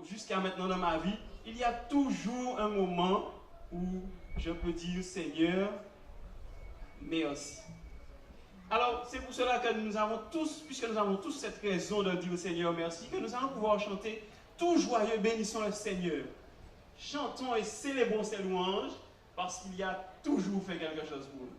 jusqu'à maintenant dans ma vie, il y a toujours un moment où je peux dire Seigneur, merci. Alors, c'est pour cela que nous avons tous, puisque nous avons tous cette raison de dire Seigneur merci, que nous allons pouvoir chanter tout joyeux, bénissons le Seigneur. Chantons et célébrons ses louanges, parce qu'il a toujours fait quelque chose pour nous.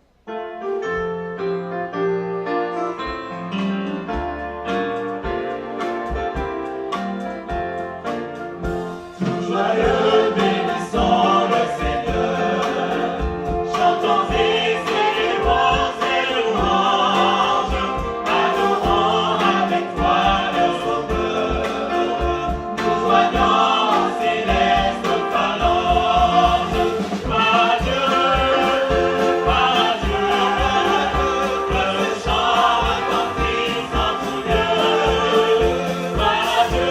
Joyeux, bénissons le Seigneur, chantons et célébrons ses louanges, adorons avec toi le Sauveur, nous joignons aux célestes phalanges. Gloire à Dieu, que le chant retentisse en tout lieu. Gloire à Dieu.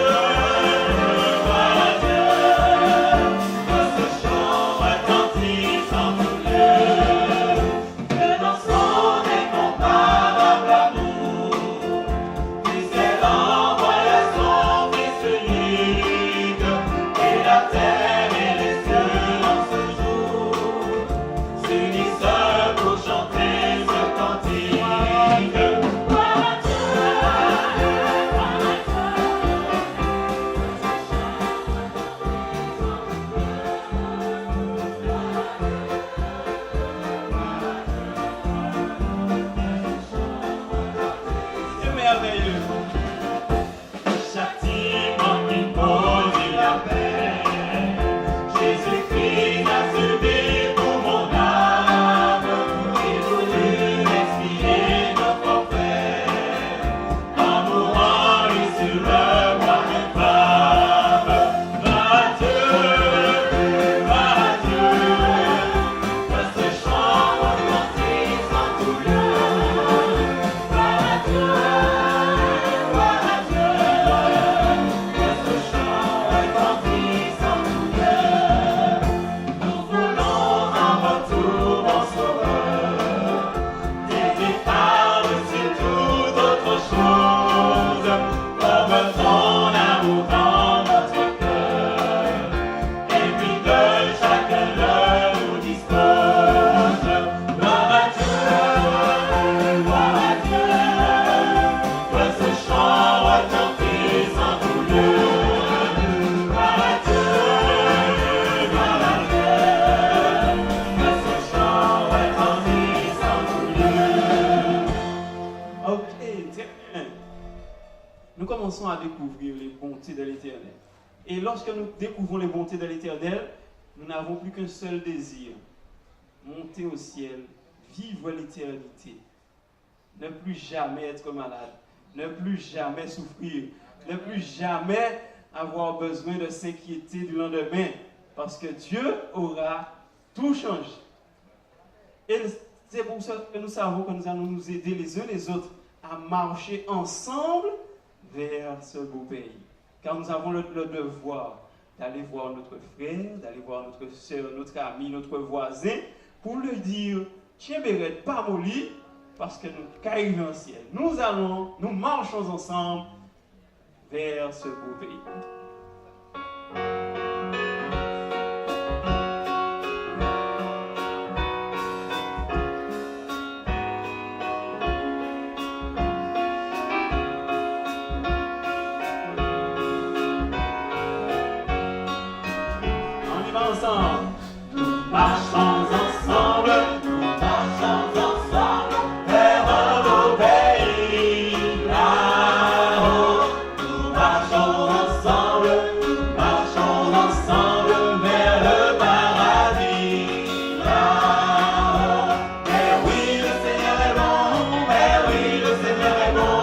À découvrir les bontés de l'Éternel. Et lorsque nous découvrons les bontés de l'Éternel, nous n'avons plus qu'un seul désir: monter au ciel, vivre l'éternité, ne plus jamais être malade, ne plus jamais souffrir, ne plus jamais avoir besoin de s'inquiéter du lendemain, parce que Dieu aura tout changé. Et c'est pour ça que nous savons que nous allons nous aider les uns les autres à marcher ensemble vers ce beau pays. Car nous avons le devoir d'aller voir notre frère, d'aller voir notre soeur, notre ami, notre voisin, pour lui dire: tiens, Bérette, pas mon lit, parce que nous arrivons au ciel. Nous marchons ensemble vers ce beau pays. Nous marchons ensemble, vers un beau pays là-haut. Nous marchons ensemble, vers le paradis là-haut. Mais oui, le Seigneur est bon,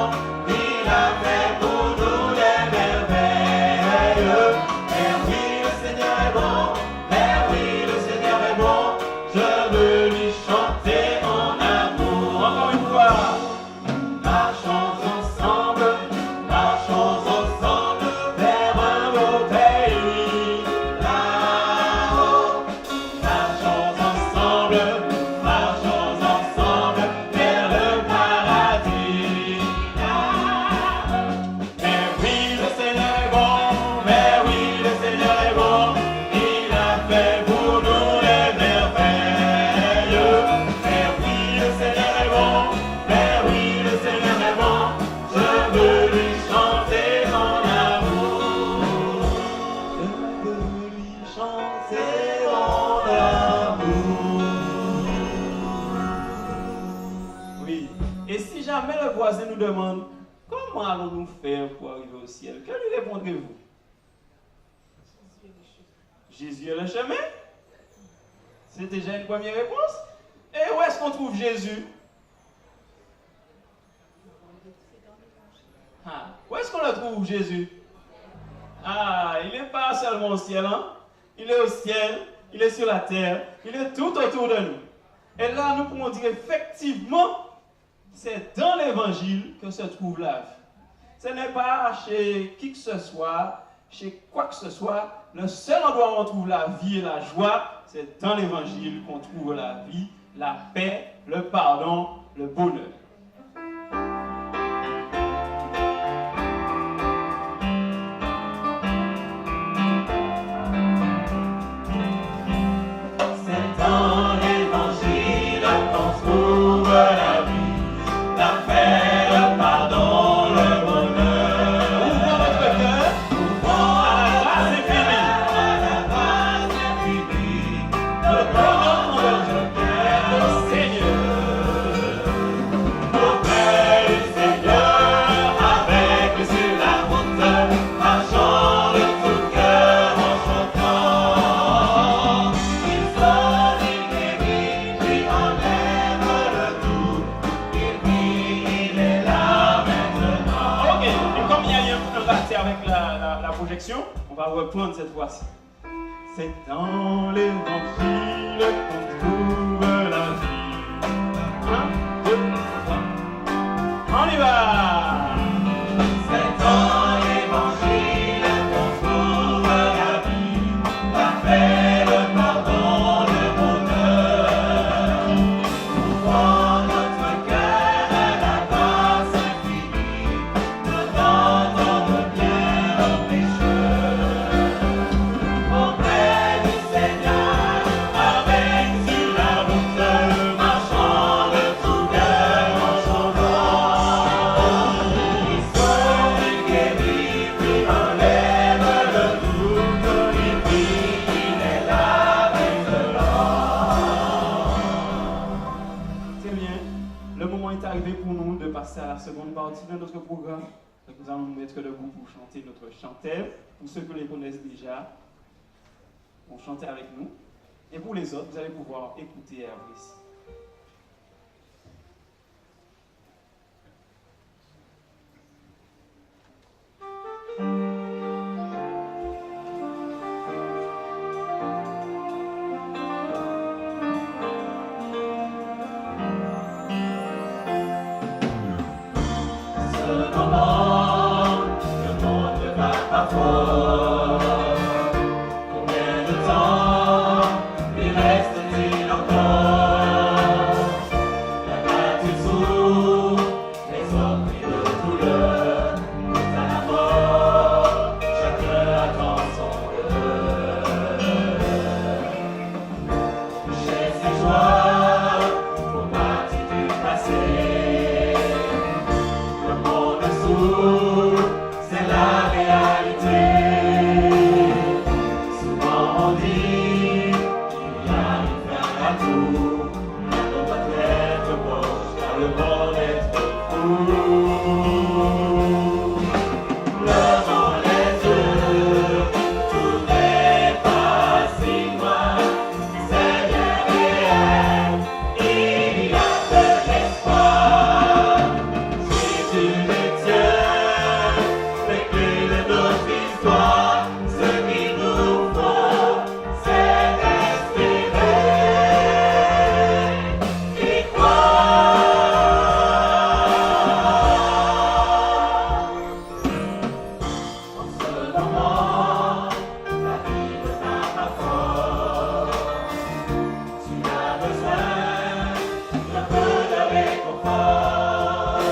il a fait pour nous des merveilles. Mais oui, le Seigneur est bon. nous demande comment allons-nous faire pour arriver au ciel. Que lui répondrez-vous? Jésus est le chemin. C'est déjà une première réponse. Et où est-ce qu'on trouve Jésus? Où est-ce qu'on le trouve, Jésus? Il n'est pas seulement au ciel, hein? Il est au ciel, il est sur la terre, il est tout autour de nous. Et là, nous pouvons dire effectivement, c'est dans l'évangile que se trouve la vie. Ce n'est pas chez qui que ce soit, chez quoi que ce soit. Le seul endroit où on trouve la vie et la joie, c'est dans l'évangile qu'on trouve la vie, la paix, le pardon, le bonheur. On va reprendre cette fois-ci. C'est dans l'évangile qu'on trouve la vie. 1, 2, 3. On y va! C'est dans l'évangile qu'on trouve la vie, la paix, le pardon, le bonheur. Ouvrons notre cœur à la grâce infinie, donnant le bien aux pécheurs. Auprès du Seigneur, avec sur la route, marchant de tout cœur en chantant. Il sauve, il guérit, il enlève le doute, il prie, il est là maintenant. C'est bien. Le moment est arrivé pour nous de passer à la seconde partie de notre programme. Donc nous allons nous mettre debout pour chanter notre chantel. Pour ceux qui les connaissent déjà, vont chanter avec nous. Et pour les autres, vous allez pouvoir écouter et apprécier. Ce moment, le monde ne va pas fort. Combien de temps lui reste-t-il encore? La gratitude, les hommes pris de douleur, à la mort, chacun attend son heure. Chez ses joies, pour partie du passé, le monde s'ouvre, c'est la réalité. Souvent on dit qu'il y a une fin à tout, mais on doit être proche, car le monde est trop fou. Levons les yeux, tout n'est pas si loin, c'est bien réel, il y a de l'espoir. Jésus détient les clés de notre histoire. Ce qu'il nous faut, c'est espérer et croire. En ce moment, la vie ne va pas fort. Tu as besoin d'un peu de réconfort.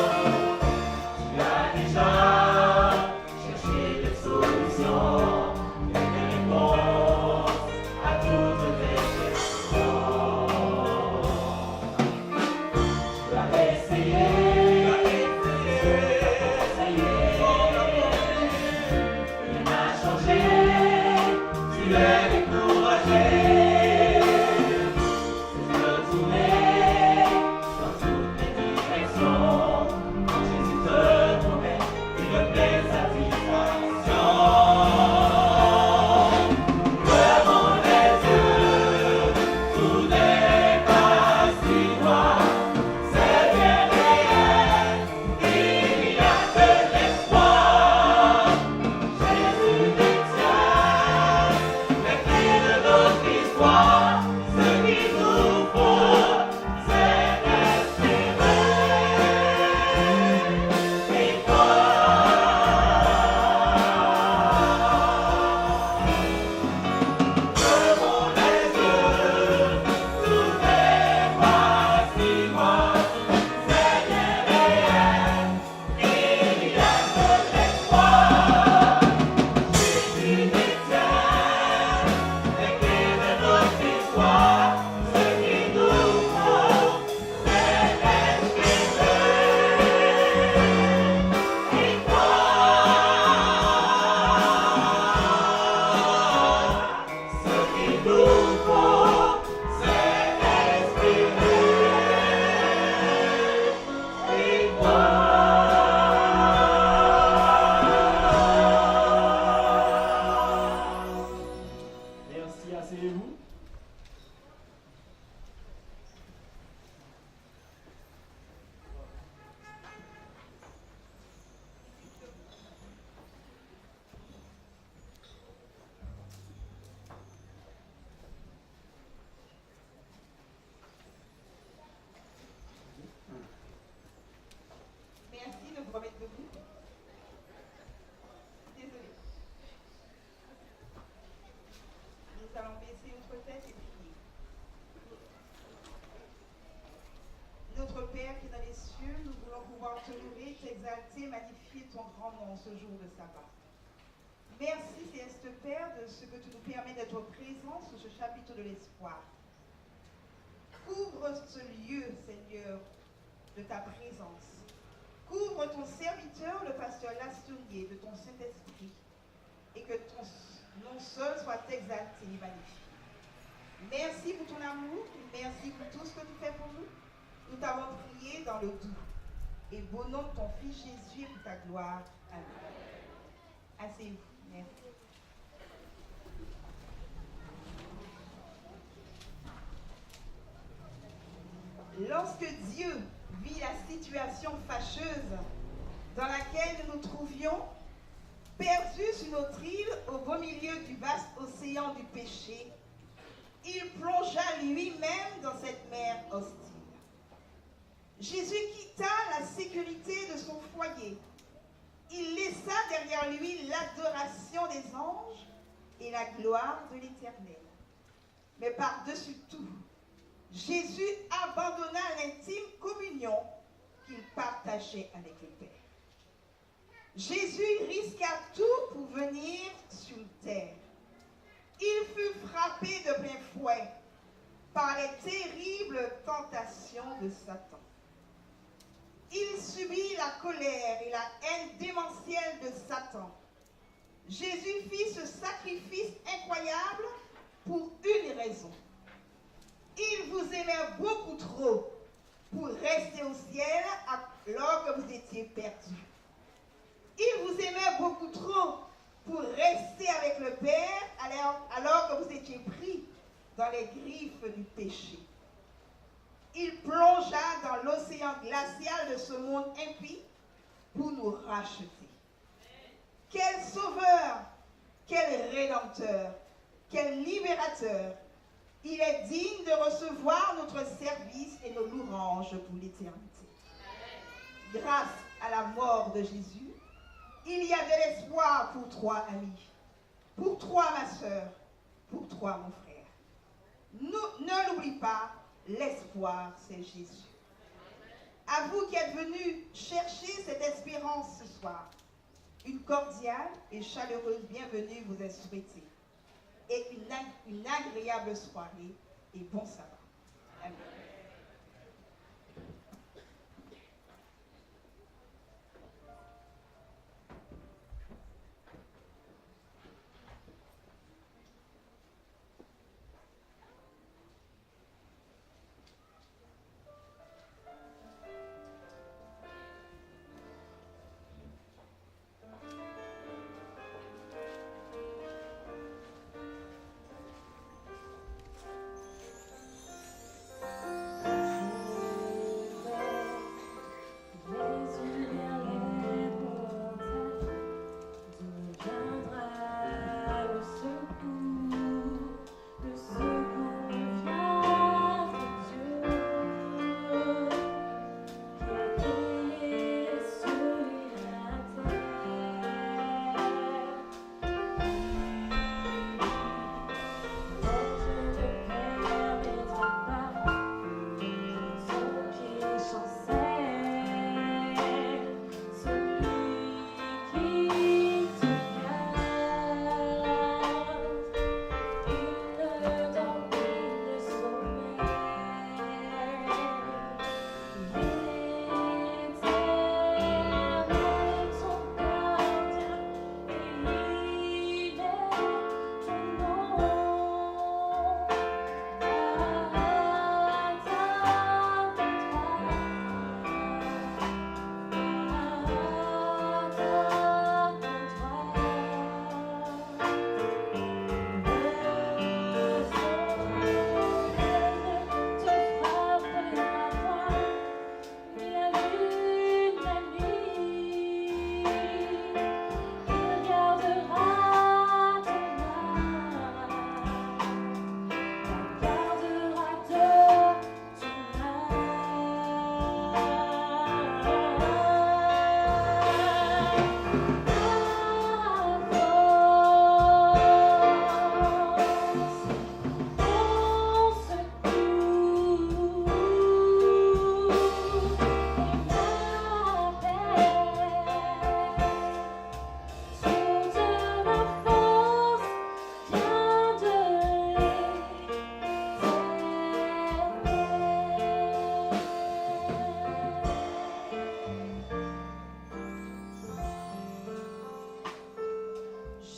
exalter, magnifier ton grand nom ce jour de sabbat. Merci, Céleste Père, de ce que tu nous permets d'être présents sur ce chapitre de l'espoir. Couvre ce lieu, Seigneur, de ta présence. Couvre ton serviteur, le pasteur Lastonnier, de ton Saint-Esprit, et que ton nom seul soit exalté et magnifié. Merci pour ton amour, merci pour tout ce que tu fais pour nous. Nous t'avons prié dans le doux et beau nom de ton Fils Jésus et pour ta gloire. Amen. Asseyez-vous. Merci. Lorsque Dieu vit la situation fâcheuse dans laquelle nous nous trouvions, perdus sur notre île au beau milieu du vaste océan du péché, il plongea lui-même dans cette mer hostile. Jésus quitta la sécurité de son foyer. Il laissa derrière lui l'adoration des anges et la gloire de l'Éternel. Mais par-dessus tout, Jésus abandonna l'intime communion qu'il partageait avec le Père. Jésus risqua tout pour venir sur terre. Il fut frappé de plein fouet par les terribles tentations de Satan. Il subit la colère et la haine démentielle de Satan. Jésus fit ce sacrifice incroyable pour une raison. Il vous aimait beaucoup trop pour rester au ciel alors que vous étiez perdus. Il vous aimait beaucoup trop pour rester avec le Père alors que vous étiez pris dans les griffes du péché. Il plongea dans l'océan glacial de ce monde impie pour nous racheter. Quel sauveur, quel rédempteur, quel libérateur. Il est digne de recevoir notre service et nos louanges pour l'éternité. Grâce à la mort de Jésus, il y a de l'espoir pour toi, amis, pour toi, ma sœur, pour toi, mon frère. Ne l'oublie pas, l'espoir, c'est Jésus. À vous qui êtes venus chercher cette espérance ce soir, une cordiale et chaleureuse bienvenue vous est souhaitée. Et une agréable soirée et bon sabbat. Amen.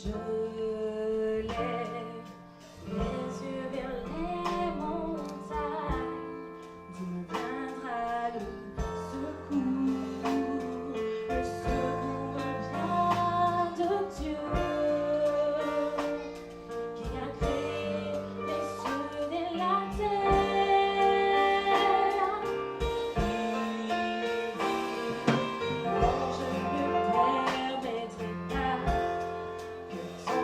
Je lève les yeux vers les montagnes, d'où me viendra le secours. Le secours me vient de Dieu, qui a créé les cieux et la terre. Non, je ne permettrai pas que ton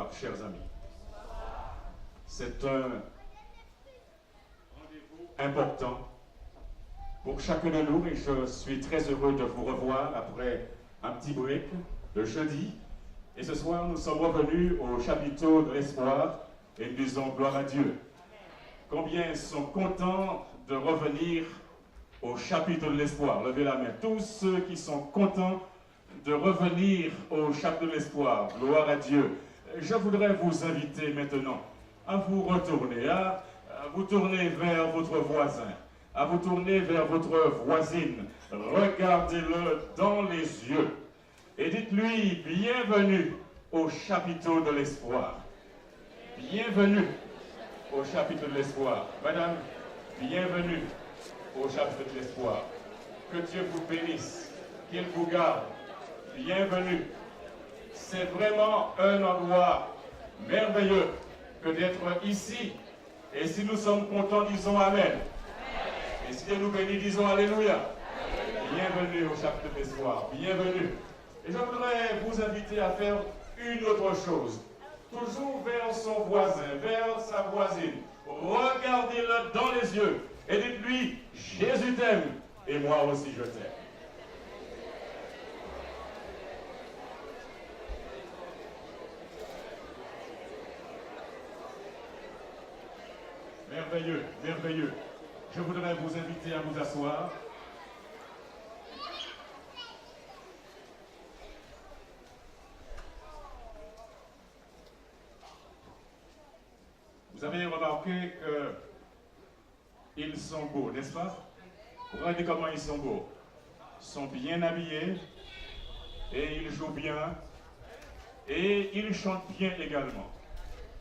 Bonsoir, chers amis. C'est un rendez-vous important pour chacun de nous et je suis très heureux de vous revoir après un petit break le jeudi. Et ce soir, nous sommes revenus au chapiteau de l'espoir et nous disons gloire à Dieu. Combien sont contents de revenir au chapiteau de l'espoir? Levez la main. Tous ceux qui sont contents de revenir au chapiteau de l'espoir, gloire à Dieu. Je voudrais vous inviter maintenant à vous retourner, à vous tourner vers votre voisin, à vous tourner vers votre voisine. Regardez-le dans les yeux et dites-lui bienvenue au chapiteau de l'espoir. Bienvenue au chapiteau de l'espoir. Madame, bienvenue au chapiteau de l'espoir. Que Dieu vous bénisse, qu'il vous garde. Bienvenue. C'est vraiment un endroit merveilleux que d'être ici. Et si nous sommes contents, disons Amen. Et si Dieu nous bénit, disons Alléluia. Bienvenue au chapiteau de l'espoir. Bienvenue. Et je voudrais vous inviter à faire une autre chose. Toujours vers son voisin, vers sa voisine. Regardez-le dans les yeux et dites-lui, Jésus t'aime et moi aussi je t'aime. Merveilleux, merveilleux. Je voudrais vous inviter à vous asseoir. Vous avez remarqué qu'ils sont beaux, n'est-ce pas? Regardez comment ils sont beaux. Ils sont bien habillés et ils jouent bien et ils chantent bien également.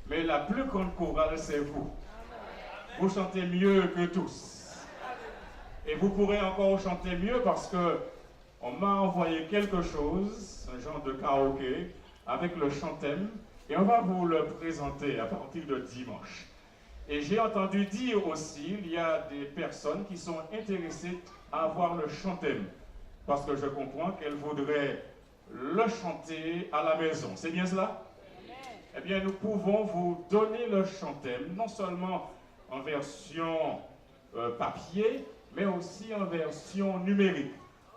Mais la plus grande chorale, c'est vous. Vous chantez mieux que tous. Et vous pourrez encore chanter mieux parce que on m'a envoyé quelque chose, un genre de karaoké, avec le chantème. Et on va vous le présenter à partir de dimanche. Et j'ai entendu dire aussi, il y a des personnes qui sont intéressées à avoir le chantème. Parce que je comprends qu'elles voudraient le chanter à la maison. C'est bien cela? Eh bien, nous pouvons vous donner le chantème, non seulement en version papier, mais aussi en version numérique.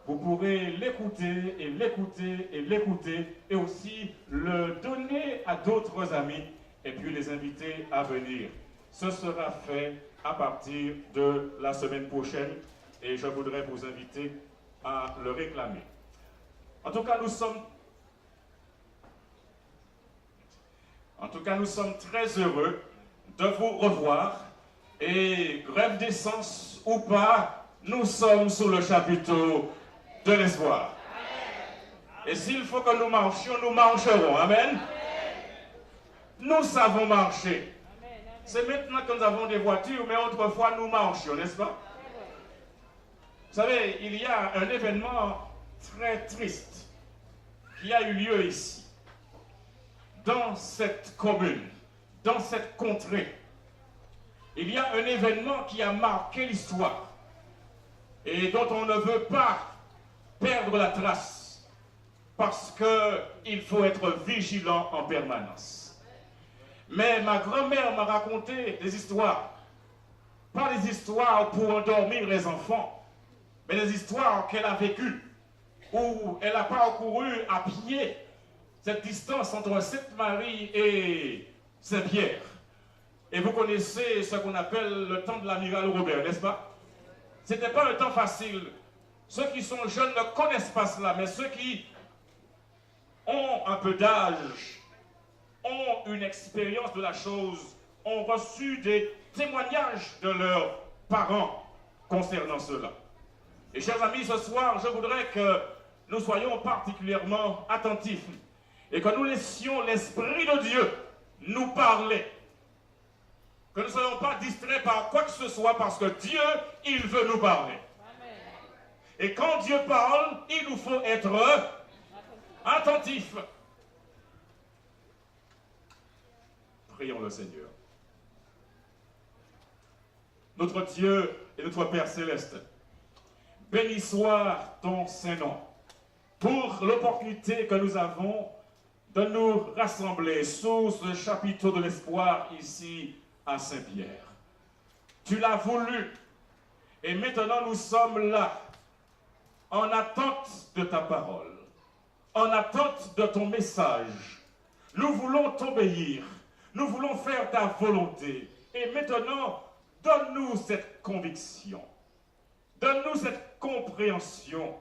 Vous pourrez l'écouter et l'écouter et l'écouter et aussi le donner à d'autres amis et puis les inviter à venir. Ce sera fait à partir de la semaine prochaine et je voudrais vous inviter à le réclamer. En tout cas, nous sommes très heureux de vous revoir et grève d'essence ou pas, nous sommes sous le chapiteau de l'espoir. Et s'il faut que nous marchions, nous marcherons. Amen. Nous savons marcher. C'est maintenant que nous avons des voitures, mais autrefois nous marchions, n'est-ce pas? Vous savez, il y a un événement très triste qui a eu lieu ici, dans cette commune, dans cette contrée. Il y a un événement qui a marqué l'histoire et dont on ne veut pas perdre la trace parce qu'il faut être vigilant en permanence. Mais ma grand-mère m'a raconté des histoires, pas des histoires pour endormir les enfants, mais des histoires qu'elle a vécues, où elle a parcouru à pied cette distance entre Sainte-Marie et Saint-Pierre. Et vous connaissez ce qu'on appelle le temps de l'amiral Robert, n'est-ce pas? Ce n'était pas un temps facile. Ceux qui sont jeunes ne connaissent pas cela, mais ceux qui ont un peu d'âge, ont une expérience de la chose, ont reçu des témoignages de leurs parents concernant cela. Et chers amis, ce soir, je voudrais que nous soyons particulièrement attentifs et que nous laissions l'Esprit de Dieu nous parler. Que nous ne soyons pas distraits par quoi que ce soit parce que Dieu, il veut nous parler. Et quand Dieu parle, il nous faut être attentifs. Prions le Seigneur. Notre Dieu et notre Père Céleste, béni soit ton Saint-Nom pour l'opportunité que nous avons de nous rassembler sous ce chapiteau de l'espoir ici à Saint-Pierre. Tu l'as voulu et maintenant nous sommes là en attente de ta parole, en attente de ton message. Nous voulons t'obéir, nous voulons faire ta volonté. Et maintenant, donne-nous cette conviction, donne-nous cette compréhension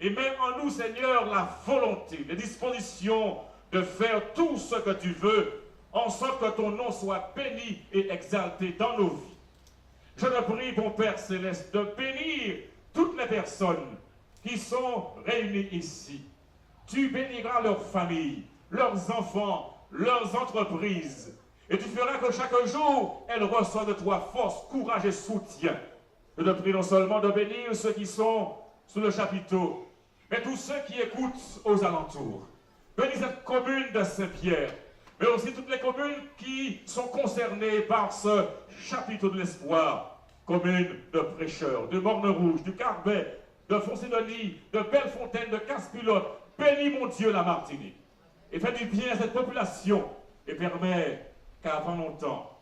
et mets en nous, Seigneur, la volonté, les dispositions de faire tout ce que tu veux, en sorte que ton nom soit béni et exalté dans nos vies. Je te prie, mon Père Céleste, de bénir toutes les personnes qui sont réunies ici. Tu béniras leurs familles, leurs enfants, leurs entreprises. Et tu feras que chaque jour, elles reçoivent de toi force, courage et soutien. Je te prie non seulement de bénir ceux qui sont sous le chapiteau, mais tous ceux qui écoutent aux alentours. Bénis cette commune de Saint-Pierre, mais aussi toutes les communes qui sont concernées par ce chapiteau de l'espoir. Communes de Prêcheurs, de Morne-Rouge, du Carbet, de Foncé-Denis, de Bellefontaine, de Casse-Pilote. Bénis, mon Dieu, la Martinique. Et fais du bien à cette population et permets qu'avant longtemps,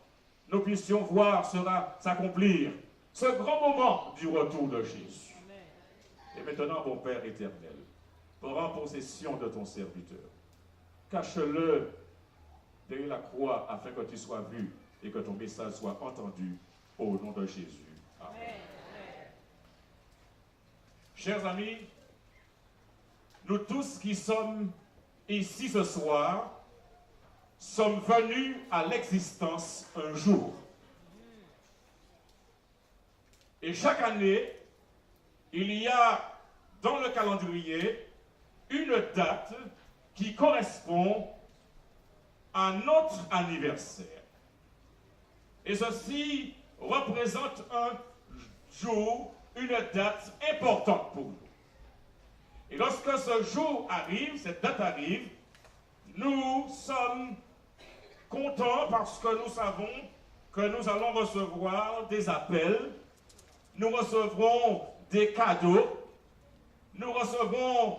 nous puissions voir s'accomplir ce grand moment du retour de Jésus. Et maintenant, mon Père éternel, prends possession de ton serviteur. Cache-le derrière la croix afin que tu sois vu et que ton message soit entendu au nom de Jésus. Amen. Chers amis, nous tous qui sommes ici ce soir sommes venus à l'existence un jour. Et chaque année, il y a dans le calendrier une date qui correspond à notre anniversaire. Et ceci représente un jour, une date importante pour nous. Et lorsque ce jour arrive, cette date arrive, nous sommes contents parce que nous savons que nous allons recevoir des appels, nous recevrons des cadeaux, nous recevrons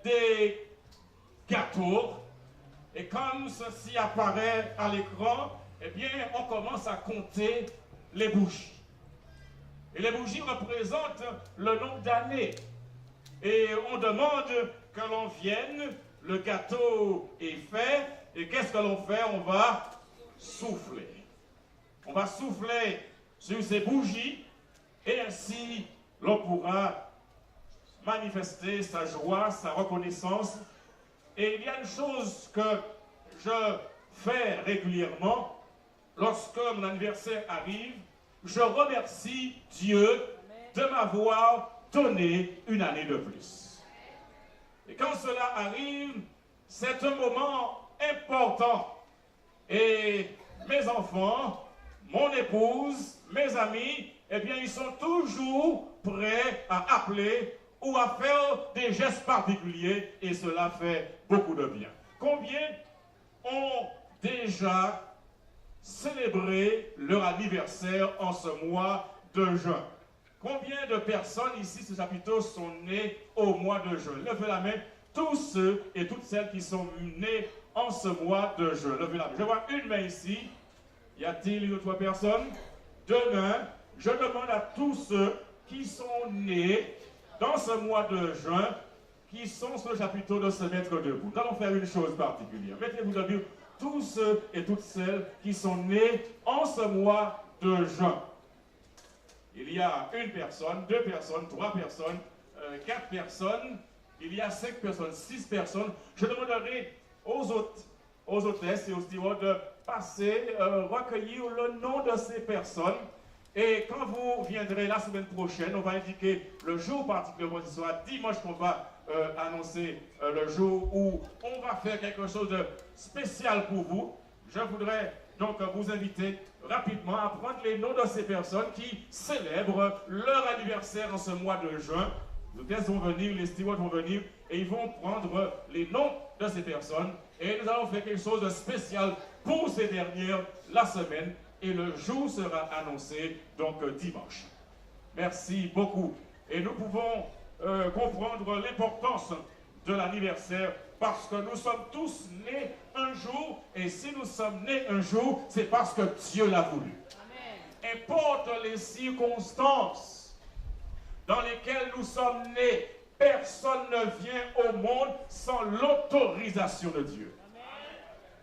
des gâteaux, et comme ceci apparaît à l'écran, eh bien, on commence à compter les bougies. Et les bougies représentent le nombre d'années. Et on demande que l'on vienne, le gâteau est fait, et qu'est-ce que l'on fait? On va souffler. On va souffler sur ces bougies, et ainsi l'on pourra manifester sa joie, sa reconnaissance. Et il y a une chose que je fais régulièrement, lorsque mon anniversaire arrive, je remercie Dieu de m'avoir donné une année de plus. Et quand cela arrive, c'est un moment important. Et mes enfants, mon épouse, mes amis, eh bien, ils sont toujours prêts à appeler ou à faire des gestes particuliers, et cela fait beaucoup de bien. Combien ont déjà célébré leur anniversaire en ce mois de juin? Combien de personnes ici, ce chapiteau, sont nées au mois de juin? Levez la main, tous ceux et toutes celles qui sont nés en ce mois de juin. Levez la main. Je vois une main ici. Y a-t-il une autre personne? Deux mains. Je demande à tous ceux qui sont nés dans ce mois de juin, qui sont sur le chapiteau, de se mettre debout. Nous allons faire une chose particulière. Mettez-vous debout, tous ceux et toutes celles qui sont nés en ce mois de juin. Il y a une personne, deux personnes, trois personnes, quatre personnes, il y a 5 personnes, 6 personnes. Je demanderai aux hôtesses et aux stewards de passer, recueillir le nom de ces personnes. Et quand vous viendrez la semaine prochaine, on va indiquer le jour particulièrement, ce sera dimanche qu'on va annoncer le jour où on va faire quelque chose de spécial pour vous. Je voudrais donc vous inviter rapidement à prendre les noms de ces personnes qui célèbrent leur anniversaire en ce mois de juin. Les hôtesses vont venir, les stewards vont venir et ils vont prendre les noms de ces personnes. Et nous allons faire quelque chose de spécial pour ces dernières la semaine. Et le jour sera annoncé donc dimanche. Merci beaucoup. Et nous pouvons comprendre l'importance de l'anniversaire parce que nous sommes tous nés un jour, et si nous sommes nés un jour, c'est parce que Dieu l'a voulu. Importe les circonstances dans lesquelles nous sommes nés, personne ne vient au monde sans l'autorisation de Dieu.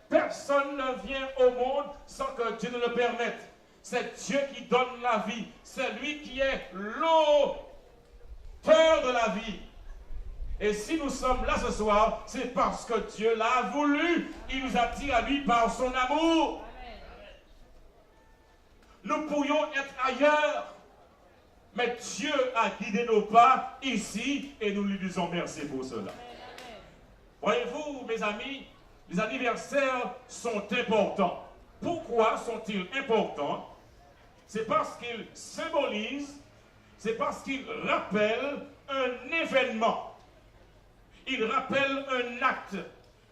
Personne ne vient au monde sans que Dieu ne le permette. C'est Dieu qui donne la vie. C'est lui qui est l'auteur de la vie. Et si nous sommes là ce soir, c'est parce que Dieu l'a voulu. Il nous attire à lui par son amour. Nous pourrions être ailleurs, mais Dieu a guidé nos pas ici et nous lui disons merci pour cela. Voyez-vous, mes amis, les anniversaires sont importants. Pourquoi sont-ils importants? C'est parce qu'ils symbolisent, c'est parce qu'ils rappellent un événement. Ils rappellent un acte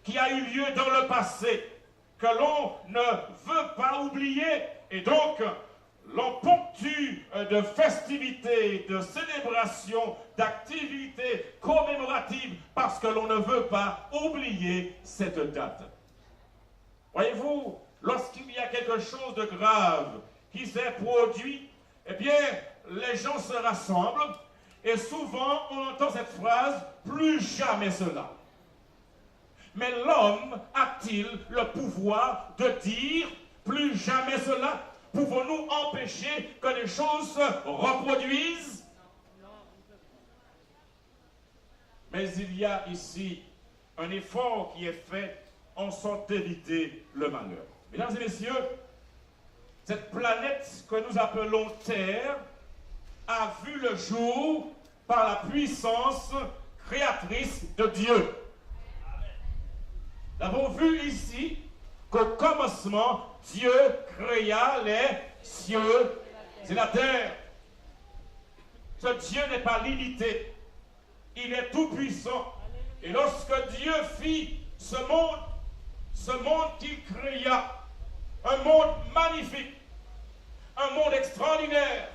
qui a eu lieu dans le passé, que l'on ne veut pas oublier. Et donc, l'on ponctue de festivités, de célébrations, d'activités commémoratives parce que l'on ne veut pas oublier cette date. Voyez-vous, lorsqu'il y a quelque chose de grave qui s'est produit, eh bien, les gens se rassemblent et souvent on entend cette phrase « plus jamais cela ». Mais l'homme a-t-il le pouvoir de dire « plus jamais cela » ? Pouvons-nous empêcher que les choses se reproduisent? Mais il y a ici un effort qui est fait en sorte d'éviter le malheur. Mesdames et messieurs, cette planète que nous appelons Terre a vu le jour par la puissance créatrice de Dieu. Nous avons vu ici qu'au commencement, Dieu créa les cieux et la terre. Ce Dieu n'est pas limité. Il est tout puissant. Et lorsque Dieu fit ce monde qu'il créa, un monde magnifique, un monde extraordinaire,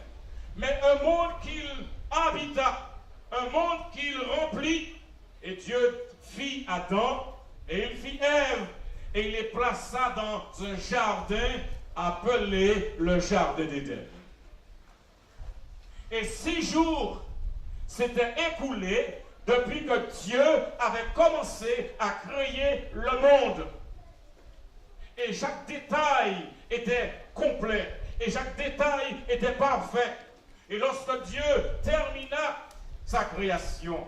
mais un monde qu'il habita, un monde qu'il remplit, et Dieu fit Adam et il fit Ève. Et il les plaça dans un jardin appelé le jardin d'Éden. Et 6 jours s'étaient écoulés depuis que Dieu avait commencé à créer le monde. Et chaque détail était complet. Et chaque détail était parfait. Et lorsque Dieu termina sa création,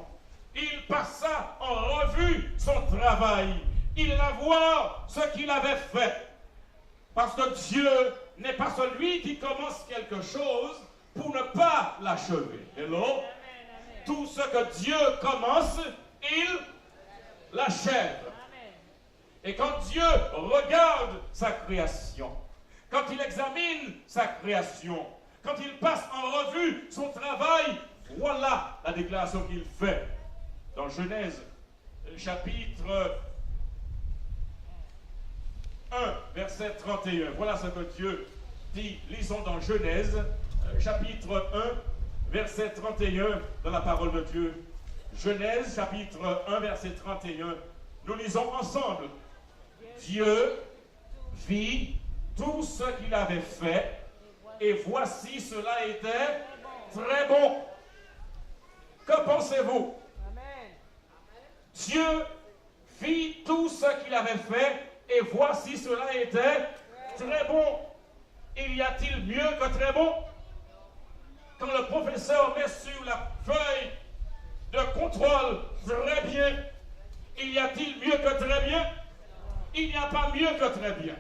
il passa en revue son travail. Il alla voir ce qu'il avait fait. Parce que Dieu n'est pas celui qui commence quelque chose pour ne pas l'achever. Hello? Tout ce que Dieu commence, il l'achève. Et quand Dieu regarde sa création, quand il examine sa création, quand il passe en revue son travail, voilà la déclaration qu'il fait. Dans Genèse, chapitre 1, verset 31. Voilà ce que Dieu dit. Lisons dans Genèse, chapitre 1, verset 31, dans la parole de Dieu. Genèse, chapitre 1, verset 31. Nous lisons ensemble. Dieu vit tout ce qu'il avait fait, et voici cela était très bon. Que pensez-vous? Dieu vit tout ce qu'il avait fait, et voici cela était très bon. Il y a-t-il mieux que très bon? Quand le professeur met sur la feuille de contrôle très bien, il y a-t-il mieux que très bien? Il n'y a pas mieux que très bien.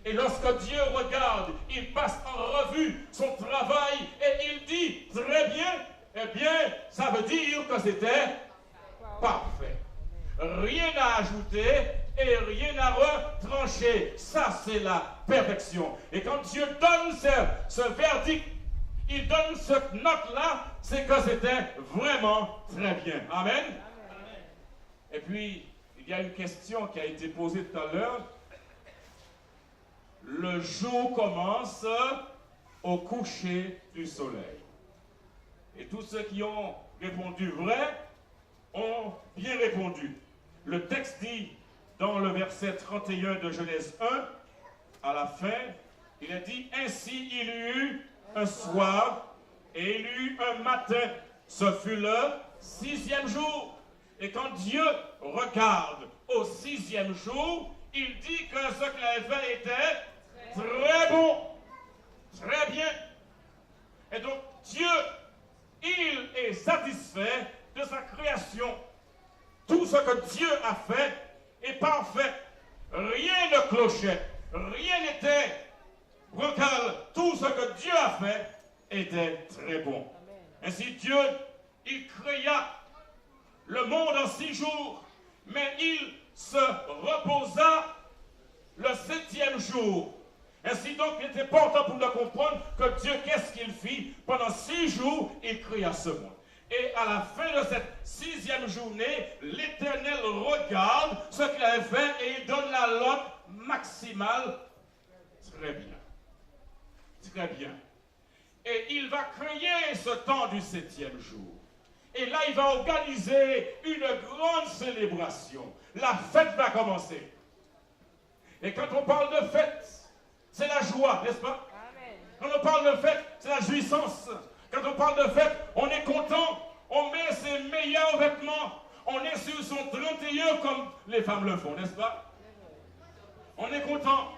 Et lorsque Dieu regarde, il passe en revue son travail et il dit très bien, eh bien, ça veut dire que c'était parfait. Rien à ajouter et rien à retrancher. Ça, c'est la perfection. Et quand Dieu donne ce verdict, il donne cette note-là, c'est que c'était vraiment très bien. Amen. Et puis, il y a une question qui a été posée tout à l'heure. Le jour commence au coucher du soleil. Et tous ceux qui ont répondu vrai ont bien répondu. Le texte dit, dans le verset 31 de Genèse 1, à la fin, il est dit, ainsi il y eut un soir et il y eut un matin. Ce fut le 6e jour. Et quand Dieu regarde au 6e jour, il dit que ce qu'il avait fait était très bon, très bien. Et donc Dieu, il est satisfait de sa création. Tout ce que Dieu a fait est parfait. Rien ne clochait, rien n'était bancal. Tout ce que Dieu a fait était très bon. Ainsi Dieu, il créa le monde en 6 jours, mais il se reposa le 7e jour. Ainsi donc, il était important pour nous comprendre que Dieu, qu'est-ce qu'il fit? Pendant 6 jours, il créa ce monde. Et à la fin de cette 6e journée, l'Éternel regarde ce qu'il avait fait et il donne la note maximale. Très bien. Très bien. Et il va créer ce temps du 7e jour. Et là, il va organiser une grande célébration. La fête va commencer. Et quand on parle de fête, c'est la joie, n'est-ce pas? Amen. Quand on parle de fête, c'est la jouissance. Quand on parle de fête, on est content, on met ses meilleurs vêtements, on est sur son 31 comme les femmes le font, n'est-ce pas? On est content,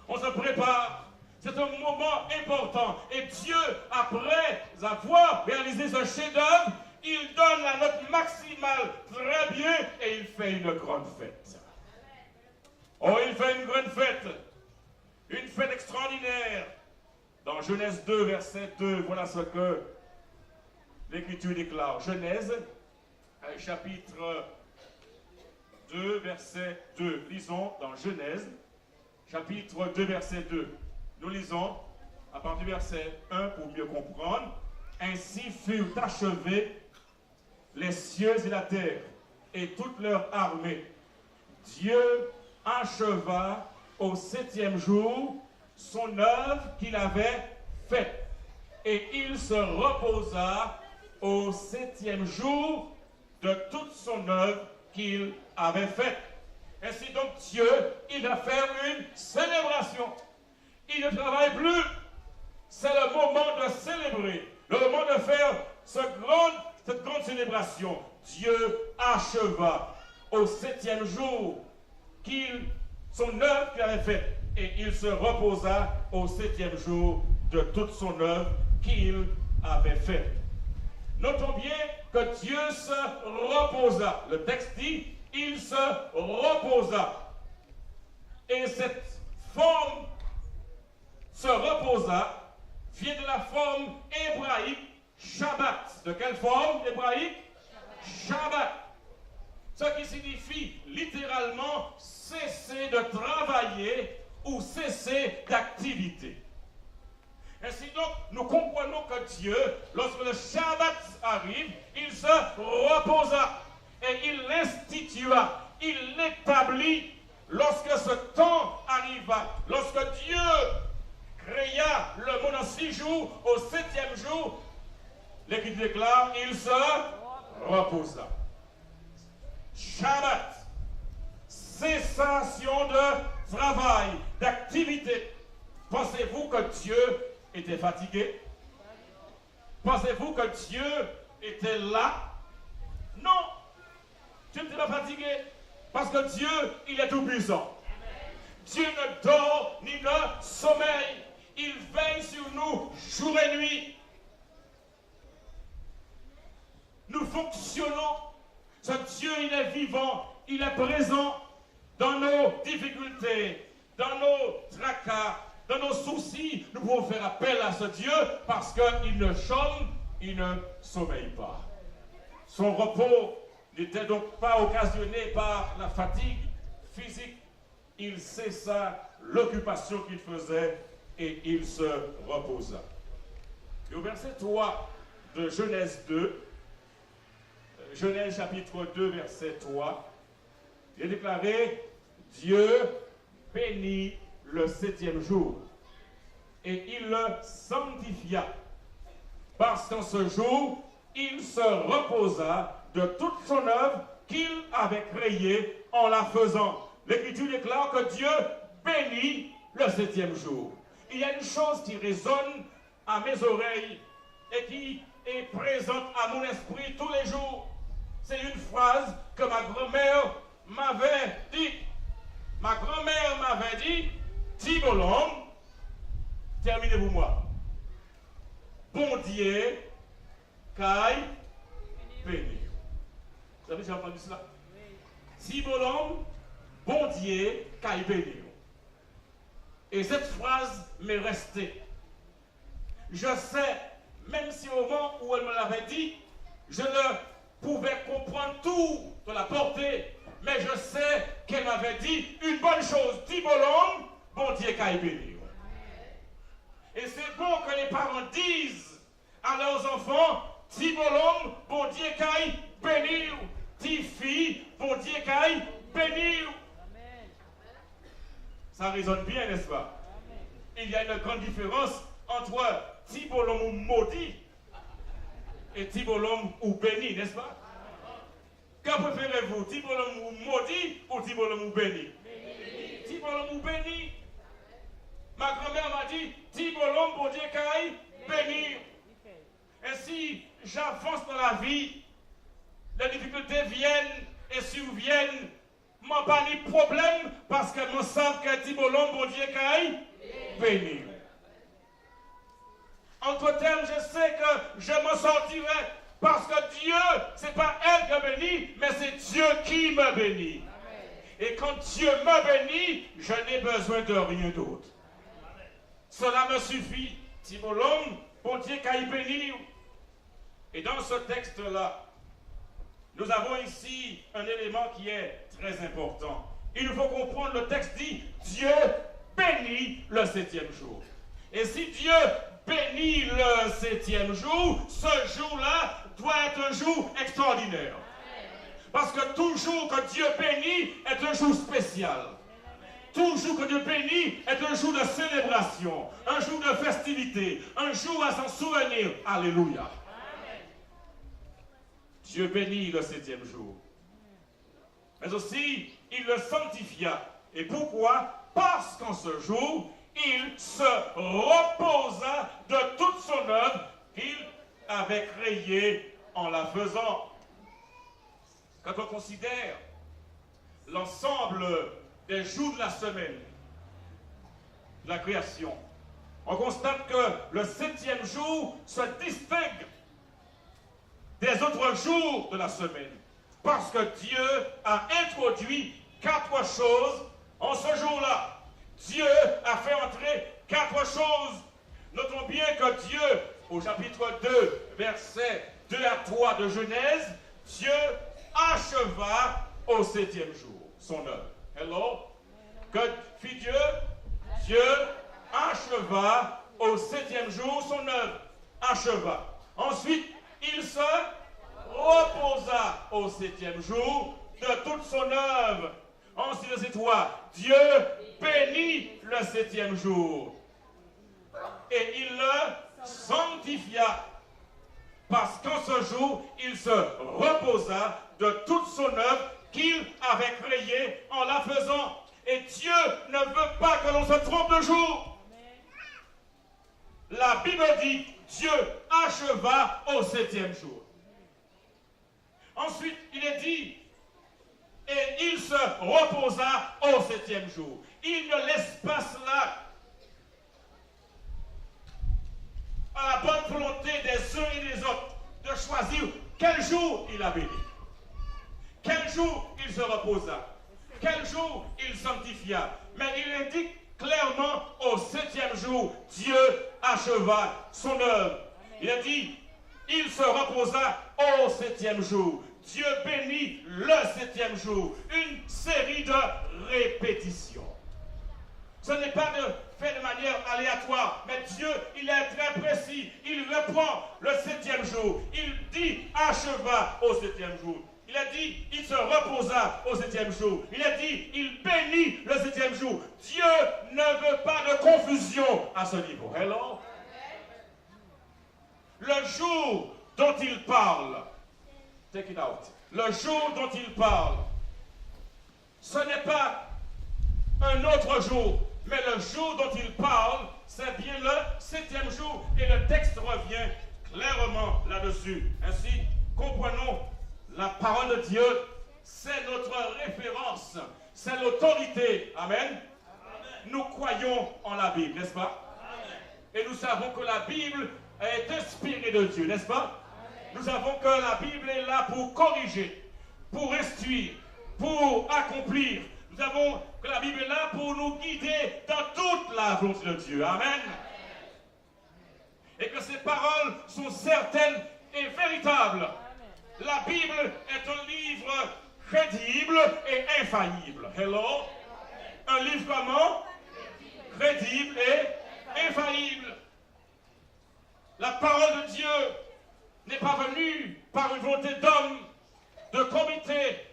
on se prépare. C'est un moment important. Et Dieu, après avoir réalisé ce chef-d'œuvre, il donne la note maximale très bien et il fait une grande fête. Oh, il fait une grande fête. Une fête extraordinaire. Dans Genèse 2, verset 2, voilà ce que l'Écriture déclare. Genèse, chapitre 2, verset 2. Lisons dans Genèse, chapitre 2, verset 2. Nous lisons à partir du verset 1 pour mieux comprendre. Ainsi furent achevés les cieux et la terre et toute leur armée. Dieu acheva au 7e jour son œuvre qu'il avait faite. Et il se reposa au 7e jour de toute son œuvre qu'il avait faite. Ainsi donc Dieu, il va faire une célébration. Il ne travaille plus. C'est le moment de célébrer, le moment de faire cette grande célébration. Dieu acheva au 7e jour son œuvre qu'il avait faite. Et il se reposa au 7e jour de toute son œuvre qu'il avait faite. Notons bien que Dieu se reposa. Le texte dit, il se reposa. Et cette forme se reposa vient de la forme hébraïque Shabbat. De quelle forme hébraïque? Shabbat. Ce qui signifie littéralement cesser de travailler ou cesser d'activité. Ainsi donc, nous comprenons que Dieu, lorsque le Shabbat arrive, il se reposa et il l'institua, il l'établit lorsque ce temps arriva, lorsque Dieu créa le monde en 6 jours, au 7e jour, l'Écriture déclare, il se reposa. Shabbat, cessation de travail, d'activité. Pensez-vous que Dieu était fatigué? Pensez-vous que Dieu était là? Non, Dieu n'était pas fatigué, parce que Dieu, il est tout puissant. Dieu ne dort ni ne sommeille. Il veille sur nous jour et nuit. Nous fonctionnons. Ce Dieu, il est vivant, il est présent dans nos difficultés, dans nos tracas, dans nos soucis. Nous pouvons faire appel à ce Dieu parce qu'il ne chôme, il ne sommeille pas. Son repos n'était donc pas occasionné par la fatigue physique. Il cessa l'occupation qu'il faisait et il se reposa. Et au verset 3 de Genèse 2, Genèse chapitre 2, verset 3, il est déclaré, Dieu bénit le 7e jour et il le sanctifia, parce qu'en ce jour, il se reposa de toute son œuvre qu'il avait créée en la faisant. L'Écriture déclare que Dieu bénit le 7e jour. Il y a une chose qui résonne à mes oreilles et qui est présente à mon esprit tous les jours. C'est une phrase que ma grand-mère m'avait dit. Ma grand-mère m'avait dit, Tibolom, terminez pour moi. Bon Dieu, caille, béni. Vous avez déjà entendu cela? Tibolom, bon Dieu, caille, béni. Et cette phrase m'est restée. Je sais, même si au moment où elle me l'avait dit, je ne pouvais comprendre tout de la portée, mais je sais qu'elle m'avait dit une bonne chose. Tibolom, bon Dieu, caille, béni. Et c'est bon que les parents disent à leurs enfants, Tibolom, bon Dieu, caille, béni. Tifi, bon Dieu, caille, béni. Ça résonne bien, n'est-ce pas? Il y a une grande différence entre Tibolom ou maudit et Tibolom ou béni, n'est-ce pas? Que préférez-vous, Tibolom ou maudit ou Tibolom ou béni? Tibolom ou béni? Ma grand-mère m'a dit, Tibolom, bon Dieu, caille, béni. Et si j'avance dans la vie, les difficultés viennent et surviennent, m'en pas de problème parce que me savent que Tibolom, bon Dieu, caille, béni. Entre termes, je sais que je m'en sortirai parce que Dieu, c'est pas elle qui me bénit, mais c'est Dieu qui me bénit. Et quand Dieu me bénit, je n'ai besoin de rien d'autre. Cela me suffit. Tibolom, bon Dieu, caille, béni. Et dans ce texte-là, nous avons ici un élément qui est très important. Il faut comprendre, le texte dit, Dieu bénit le 7e jour. Et si Dieu bénit le 7e jour, ce jour-là doit être un jour extraordinaire. Parce que tout jour que Dieu bénit est un jour spécial. Tout jour que Dieu bénit est un jour de célébration, un jour de festivité, un jour à s'en souvenir. Alléluia. Dieu bénit le 7e jour. Mais aussi, il le sanctifia. Et pourquoi? Parce qu'en ce jour, il se reposa de toute son œuvre qu'il avait créée en la faisant. Quand on considère l'ensemble des jours de la semaine, de la création, on constate que le 7e jour se distingue des autres jours de la semaine. Parce que Dieu a introduit 4 choses en ce jour-là. Dieu a fait entrer 4 choses. Notons bien que Dieu, au chapitre 2, versets 2 à 3 de Genèse, Dieu acheva au 7e jour son œuvre. Hello? Que fit Dieu? Dieu acheva au 7e jour son œuvre. Acheva. Ensuite, il se reposa au 7e jour de toute son œuvre. Ensuite, c'est toi. Dieu bénit le 7e jour. Et il le sanctifia. Parce qu'en ce jour, il se reposa de toute son œuvre qu'il avait créée en la faisant. Et Dieu ne veut pas que l'on se trompe de jour. La Bible dit, Dieu acheva au 7e jour. Ensuite, il est dit, et il se reposa au 7e jour. Il ne laisse pas cela à la bonne volonté des uns et des autres de choisir quel jour il a béni, quel jour il se reposa, quel jour il sanctifia. Mais il indique clairement au 7e jour, Dieu acheva son œuvre. Il a dit, il se reposa au 7e jour. Dieu bénit le 7e jour. Une série de répétitions. Ce n'est pas fait de manière aléatoire, mais Dieu, il est très précis. Il reprend le 7e jour. Il dit acheva au 7e jour. Il a dit, il se reposa au 7e jour. Il a dit, il bénit le 7e jour. Dieu ne veut pas de confusion à ce niveau. Hello? Le jour dont il parle Take it out. Le jour dont il parle, ce n'est pas un autre jour, mais le jour dont il parle, c'est bien le 7e jour. Et le texte revient clairement là-dessus. Ainsi, comprenons, la parole de Dieu, c'est notre référence, c'est l'autorité. Amen. Nous croyons en la Bible, n'est-ce pas? Et nous savons que la Bible est inspirée de Dieu, n'est-ce pas? Nous savons que la Bible est là pour corriger, pour instruire, pour accomplir. Nous savons que la Bible est là pour nous guider dans toute la volonté de Dieu. Amen. Et que ces paroles sont certaines et véritables. La Bible est un livre crédible et infaillible. Hello? Un livre comment? Crédible et infaillible. La parole de Dieu n'est pas venue par une volonté d'homme, de comité,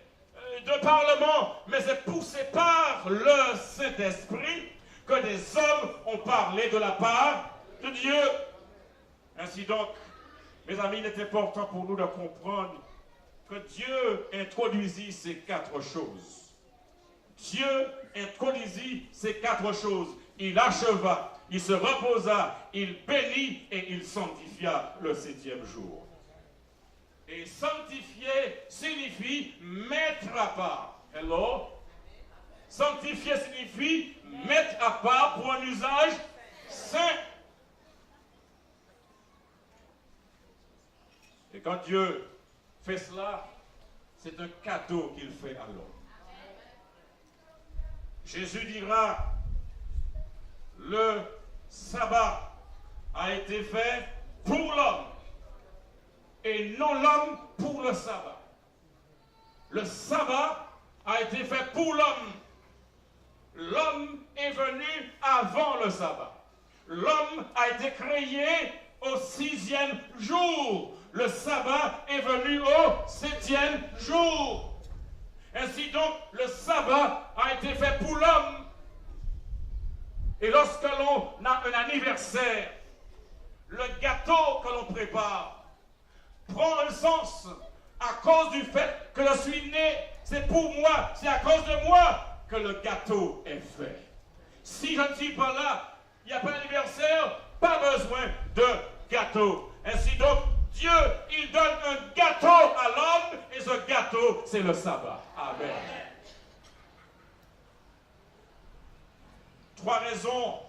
de parlement, mais c'est poussé par le Saint-Esprit que des hommes ont parlé de la part de Dieu. Ainsi donc, mes amis, il est important pour nous de comprendre que Dieu introduisit ces 4 choses. Dieu introduisit ces 4 choses. Il acheva, il se reposa, il bénit et il sanctifia le 7e jour. Et sanctifier signifie mettre à part. Hello? Sanctifier signifie mettre à part pour un usage saint. Et quand Dieu fait cela, c'est un cadeau qu'il fait à l'homme. Jésus dira, le sabbat a été fait pour l'homme et non l'homme pour le sabbat. Le sabbat a été fait pour l'homme. L'homme est venu avant le sabbat. L'homme a été créé au 6e jour. Le sabbat est venu au 7e jour. Ainsi donc, le sabbat a été fait pour l'homme. Et lorsque l'on a un anniversaire, le gâteau que l'on prépare prend un sens à cause du fait que je suis né, c'est pour moi, c'est à cause de moi que le gâteau est fait. Si je ne suis pas là, il n'y a pas d'anniversaire, pas besoin de gâteau. Ainsi donc, Dieu, il donne un gâteau à l'homme et ce gâteau, c'est le sabbat. Amen. 3 raisons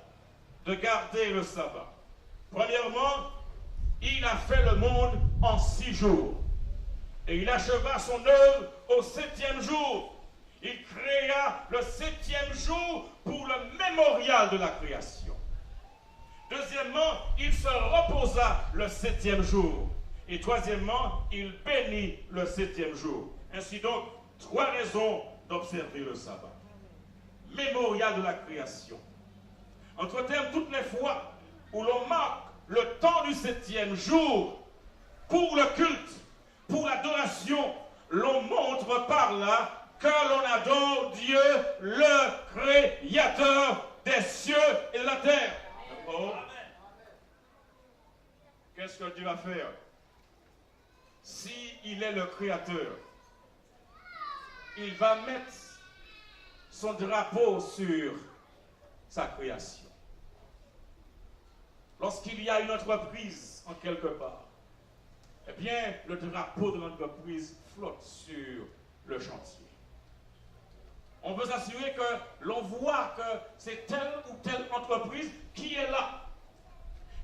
de garder le sabbat. Premièrement, il a fait le monde en 6 jours. Et il acheva son œuvre au 7e jour. Il créa le 7e jour pour le mémorial de la création. Deuxièmement, il se reposa le 7e jour. Et troisièmement, il bénit le 7e jour. Ainsi donc, 3 raisons d'observer le sabbat. Mémorial de la création. Entre termes, toutes les fois où l'on marque le temps du 7e jour pour le culte, pour l'adoration, l'on montre par là que l'on adore Dieu, le Créateur des cieux et de la terre. Oh. Qu'est-ce que Dieu va faire? S'il est le Créateur, il va mettre son drapeau sur sa création. Lorsqu'il y a une entreprise en quelque part, eh bien, le drapeau de l'entreprise flotte sur le chantier. On veut s'assurer que l'on voit que c'est telle ou telle entreprise qui est là.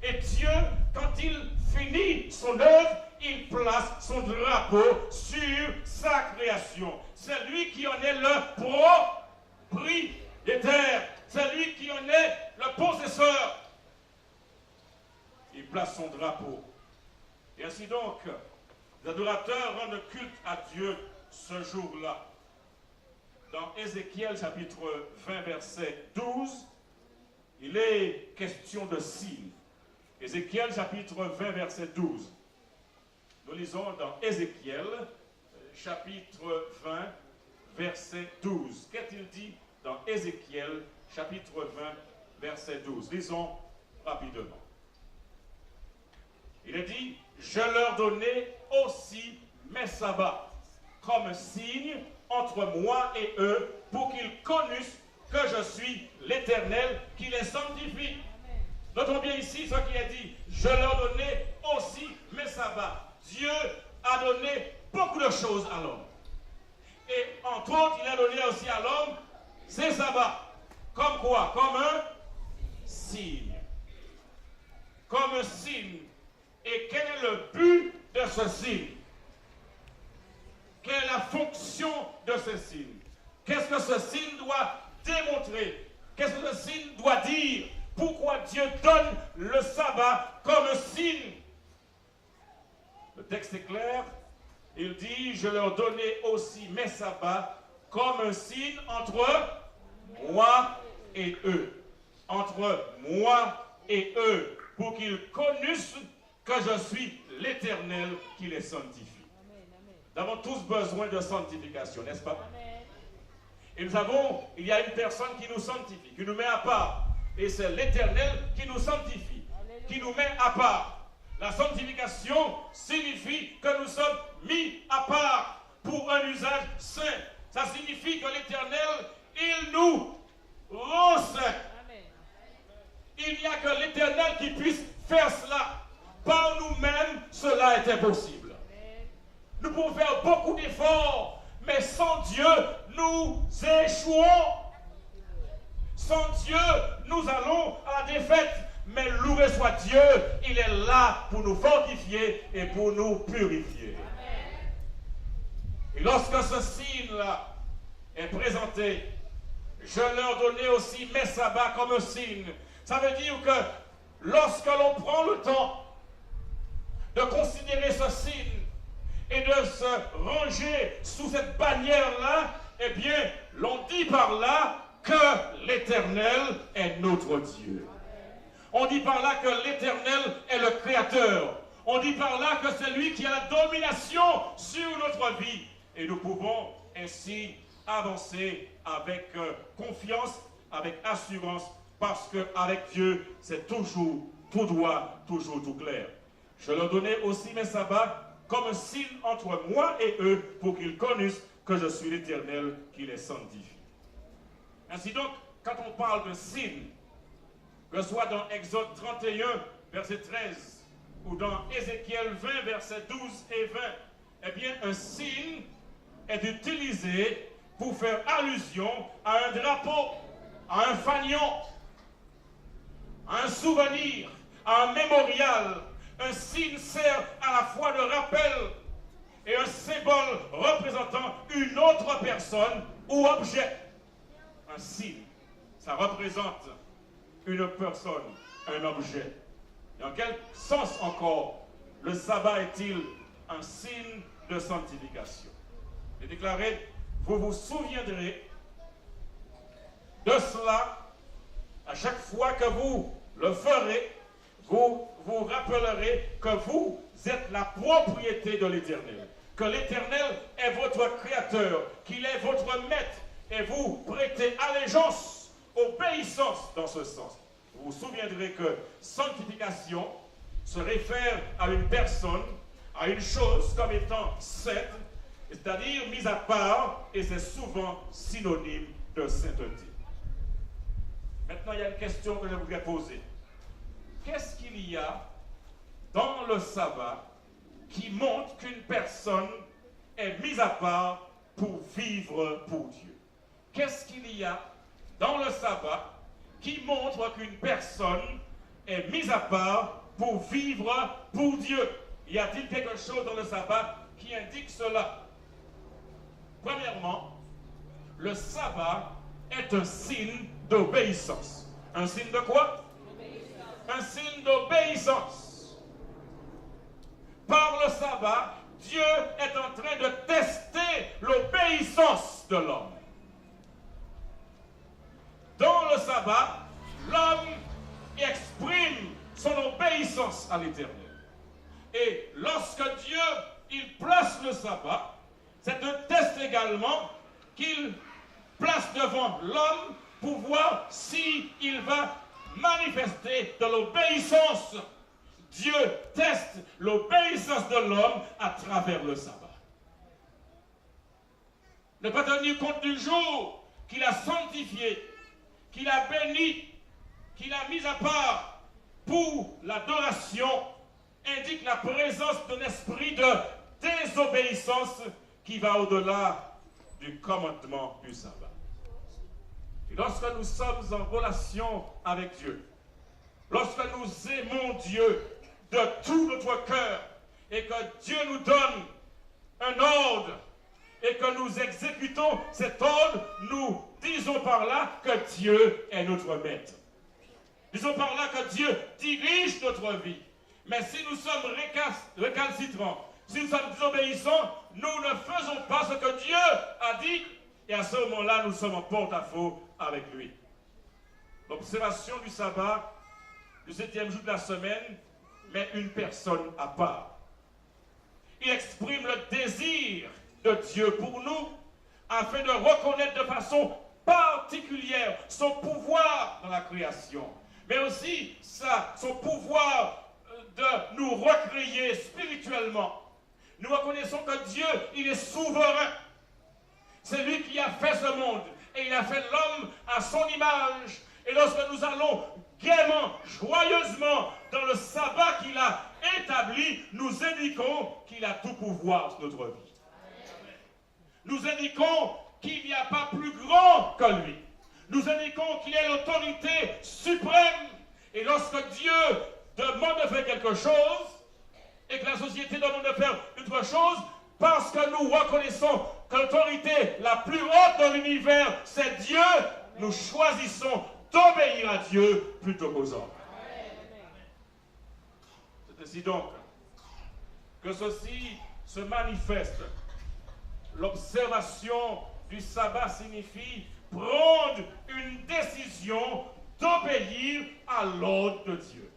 Et Dieu, quand il finit son œuvre, il place son drapeau sur sa création. C'est lui qui en est le propriétaire. C'est lui qui en est le possesseur. Il place son drapeau. Et ainsi donc, les adorateurs rendent culte à Dieu ce jour-là. Dans Ézéchiel chapitre 20 verset 12, il est question de signes. Ézéchiel chapitre 20 verset 12. Nous lisons dans Ézéchiel chapitre 20 verset 12. Qu'est-il dit dans Ézéchiel chapitre 20 verset 12? Lisons rapidement. Il est dit, je leur donnai aussi mes sabbats comme un signe entre moi et eux pour qu'ils connussent que je suis l'Éternel qui les sanctifie. Notons bien ici ce qui est dit. Je leur donnais aussi mes sabbats. Dieu a donné beaucoup de choses à l'homme. Et entre autres, il a donné aussi à l'homme ses sabbats. Comme quoi? Comme un signe. Comme un signe. Et quel est le but de ce signe? Quelle est la fonction de ce signe? Qu'est-ce que ce signe doit démontrer? Qu'est-ce que ce signe doit dire? Pourquoi Dieu donne le sabbat comme un signe? Le texte est clair. Il dit, je leur donnais aussi mes sabbats comme un signe entre moi et eux. Entre moi et eux. Pour qu'ils connussent que je suis l'Éternel qui les sanctifie. Nous avons tous besoin de sanctification, n'est-ce pas? Et il y a une personne qui nous sanctifie, qui nous met à part. Et c'est l'Éternel qui nous sanctifie, qui nous met à part. La sanctification signifie que nous sommes mis à part pour un usage saint. Ça signifie que l'Éternel, il nous rend saint. Il n'y a que l'Éternel qui puisse faire cela. Par nous-mêmes, cela est impossible. Nous pouvons faire beaucoup d'efforts, mais sans Dieu, nous échouons. Sans Dieu, nous allons à la défaite. Mais loué soit Dieu, il est là pour nous fortifier et pour nous purifier. Et lorsque ce signe-là est présenté, je leur donnais aussi mes sabbats comme un signe. Ça veut dire que lorsque l'on prend le temps de considérer ce signe et de se ranger sous cette bannière-là, eh bien, l'on dit par là que l'Éternel est notre Dieu. On dit par là que l'Éternel est le Créateur. On dit par là que c'est lui qui a la domination sur notre vie. Et nous pouvons ainsi avancer avec confiance, avec assurance, parce qu'avec Dieu, c'est toujours tout droit, toujours tout clair. Je leur donnais aussi mes sabbats comme un signe entre moi et eux pour qu'ils connaissent que je suis l'Éternel qui les sanctifie. Ainsi donc, quand on parle de signe, que ce soit dans Exode 31, verset 13, ou dans Ézéchiel 20, versets 12 et 20, eh bien, un signe est utilisé pour faire allusion à un drapeau, à un fanion, à un souvenir, à un mémorial. Un signe sert à la fois de rappel et un symbole représentant une autre personne ou objet. Un signe, ça représente une personne, un objet. Et en quel sens encore le sabbat est-il un signe de sanctification? Il est déclaré, vous vous souviendrez de cela à chaque fois que vous le ferez, vous vous rappellerez que vous êtes la propriété de l'Éternel, que l'Éternel est votre créateur, qu'il est votre maître, et vous prêtez allégeance, obéissance dans ce sens. Vous vous souviendrez que sanctification se réfère à une personne, à une chose comme étant sainte, c'est-à-dire mise à part, et c'est souvent synonyme de sainteté. Maintenant, il y a une question que je voudrais poser. Qu'est-ce qu'il y a dans le sabbat qui montre qu'une personne est mise à part pour vivre pour Dieu? Qu'est-ce qu'il y a dans le sabbat qui montre qu'une personne est mise à part pour vivre pour Dieu? Y a-t-il quelque chose dans le sabbat qui indique cela? Premièrement, le sabbat est un signe d'obéissance. Un signe de quoi? Un signe d'obéissance. Par le sabbat, Dieu est en train de tester l'obéissance de l'homme. Dans le sabbat, l'homme exprime son obéissance à l'Éternel. Et lorsque Dieu il place le sabbat, c'est un test également qu'il place devant l'homme pour voir s'il va manifester de l'obéissance. Dieu teste l'obéissance de l'homme à travers le sabbat. ne pas tenir compte du jour qu'il a sanctifié, qu'il a béni, qu'il a mis à part pour l'adoration, indique la présence d'un esprit de désobéissance qui va au-delà du commandement du sabbat. Et lorsque nous sommes en relation avec Dieu, lorsque nous aimons Dieu de tout notre cœur et que Dieu nous donne un ordre et que nous exécutons cet ordre, nous disons par là que Dieu est notre maître. Disons par là que Dieu dirige notre vie. Mais si nous sommes récalcitrants, si nous sommes désobéissants, nous ne faisons pas ce que Dieu a dit, et à ce moment-là, nous sommes en porte-à-faux avec lui. L'observation du sabbat, du 7e jour de la semaine, met une personne à part. Il exprime le désir de Dieu pour nous, afin de reconnaître de façon particulière son pouvoir dans la création, mais aussi son pouvoir de nous recréer spirituellement. Nous reconnaissons que Dieu, il est souverain. C'est lui qui a fait ce monde et il a fait l'homme à son image. Et lorsque nous allons gaiement, joyeusement dans le sabbat qu'il a établi, nous indiquons qu'il a tout pouvoir sur notre vie. Nous indiquons qu'il n'y a pas plus grand que lui. Nous indiquons qu'il est l'autorité suprême. Et lorsque Dieu demande de faire quelque chose, et que la société demande de faire une autre chose, parce que nous reconnaissons que l'autorité la plus haute dans l'univers, c'est Dieu, nous choisissons d'obéir à Dieu plutôt qu'aux hommes. C'est ainsi donc que ceci se manifeste. L'observation du sabbat signifie prendre une décision d'obéir à l'ordre de Dieu.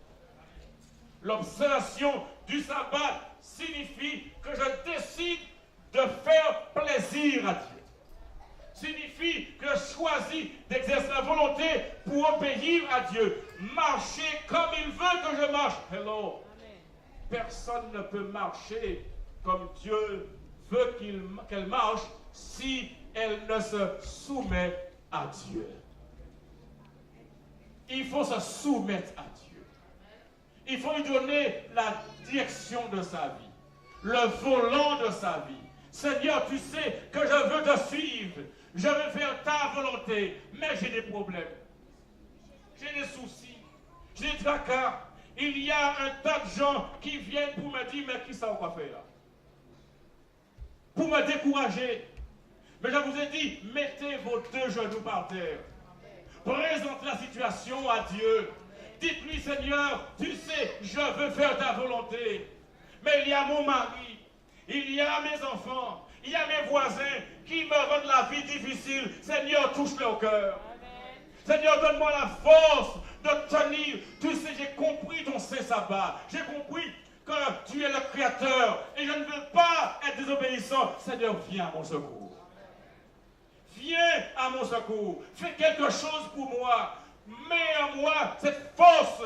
L'observation du sabbat signifie que je décide de faire plaisir à Dieu. Signifie que je choisis d'exercer la volonté pour obéir à Dieu. Marcher comme il veut que je marche. Hello. Amen. Personne ne peut marcher comme Dieu veut qu'elle marche si elle ne se soumet à Dieu. Il faut se soumettre à Dieu. Il faut lui donner la direction de sa vie, le volant de sa vie. Seigneur, tu sais que je veux te suivre. Je veux faire ta volonté, mais j'ai des problèmes. J'ai des soucis, j'ai des tracas. Il y a un tas de gens qui viennent pour me dire, mais qui ça va faire là? Pour me décourager. Mais je vous ai dit, mettez vos deux genoux par terre. Présentez la situation à Dieu. Dites-lui, Seigneur, tu sais, je veux faire ta volonté. Mais il y a mon mari, il y a mes enfants, il y a mes voisins qui me rendent la vie difficile. Seigneur, touche-le au cœur. Seigneur, donne-moi la force de tenir. Tu sais, j'ai compris ton sabbat. J'ai compris que tu es le Créateur et je ne veux pas être désobéissant. Seigneur, viens à mon secours. Viens à mon secours. Fais quelque chose pour moi. Mets en moi cette force,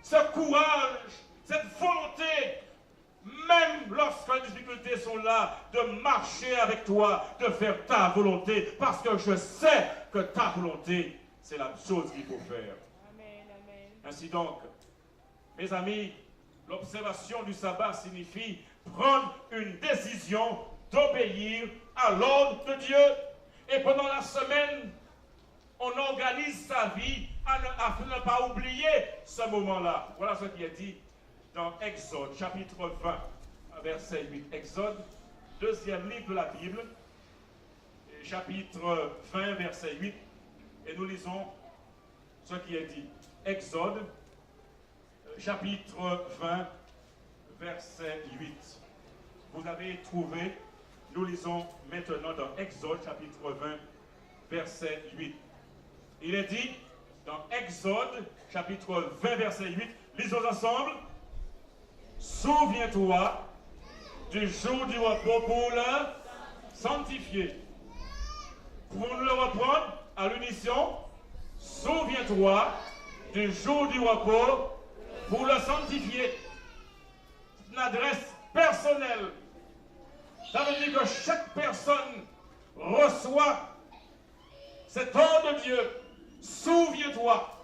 ce courage, cette volonté, même lorsque les difficultés sont là, de marcher avec toi, de faire ta volonté, parce que je sais que ta volonté, c'est la chose qu'il faut faire. Amen, amen. Ainsi donc, mes amis, l'observation du sabbat signifie prendre une décision d'obéir à l'ordre de Dieu. Et pendant la semaine, on organise sa vie afin de ne pas oublier ce moment-là. Voilà ce qui est dit dans Exode, chapitre 20, verset 8. Exode, deuxième livre de la Bible, chapitre 20, verset 8. Et nous lisons ce qui est dit. Exode, chapitre 20, verset 8. Vous avez trouvé, nous lisons maintenant dans Exode, chapitre 20, verset 8. Il est dit dans Exode, chapitre 20, verset 8, lisons ensemble. Souviens-toi du jour du repos pour le sanctifier. Pour nous le reprendre à l'unisson, souviens-toi du jour du repos pour le sanctifier. C'est une adresse personnelle Ça veut dire que chaque personne reçoit cet ordre de Dieu. Souviens-toi.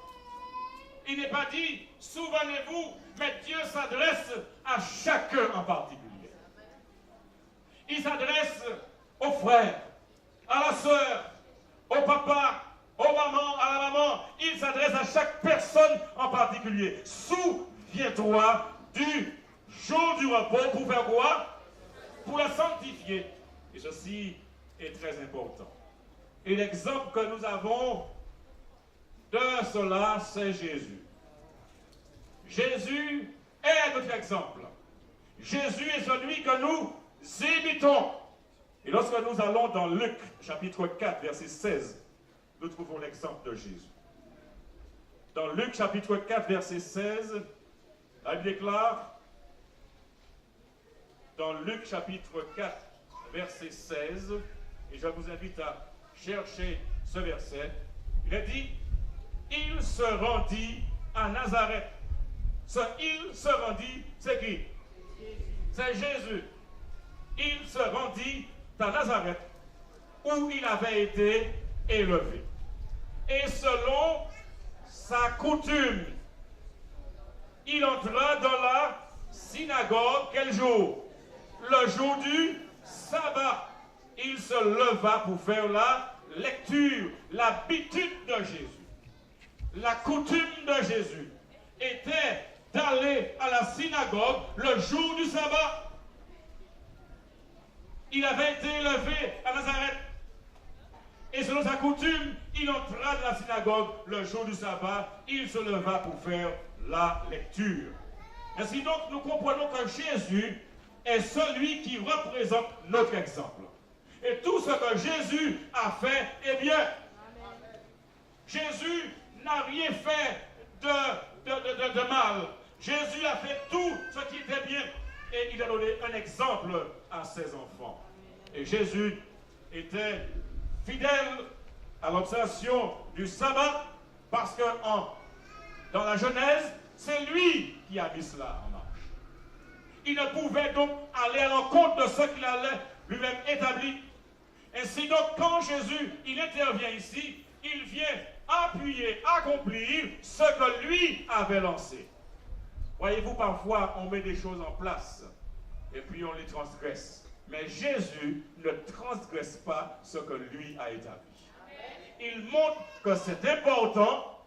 Il n'est pas dit, souvenez-vous, mais Dieu s'adresse à chacun en particulier. Il s'adresse aux frères, à la sœur, au papa, aux mamans, à la maman. Il s'adresse à chaque personne en particulier. Souviens-toi du jour du repos pour faire quoi? Pour la sanctifier. Et ceci est très important. Et l'exemple que nous avons de cela, c'est Jésus. Jésus est notre exemple. Jésus est celui que nous imitons. Et lorsque nous allons dans Luc, chapitre 4, verset 16, nous trouvons l'exemple de Jésus. Dans Luc, chapitre 4, verset 16, la Bible déclare, dans Luc, chapitre 4, verset 16, et je vous invite à chercher ce verset, il a dit, il se rendit à Nazareth. Ce il se rendit, c'est qui? C'est Jésus. Il se rendit à Nazareth, où il avait été élevé. Et selon sa coutume, il entra dans la synagogue, quel jour? Le jour du sabbat. Il se leva pour faire la lecture. L'habitude de Jésus, la coutume de Jésus était d'aller à la synagogue le jour du sabbat. Il avait été élevé à Nazareth. Et selon sa coutume, il entra dans la synagogue le jour du sabbat. Il se leva pour faire la lecture. Ainsi donc, nous comprenons que Jésus est celui qui représente notre exemple. Et tout ce que Jésus a fait est bien. Jésus n'a rien fait de mal. Jésus a fait tout ce qui était bien. Et il a donné un exemple à ses enfants. Et Jésus était fidèle à l'observation du sabbat parce que dans la Genèse, c'est lui qui a mis cela en marche. Il ne pouvait donc aller à l'encontre de ce qu'il allait lui-même établir. Ainsi donc, quand Jésus il intervient ici, il vient appuyer, accomplir ce que lui avait lancé. Voyez-vous, parfois, on met des choses en place et puis on les transgresse. Mais Jésus ne transgresse pas ce que lui a établi. Il montre que c'est important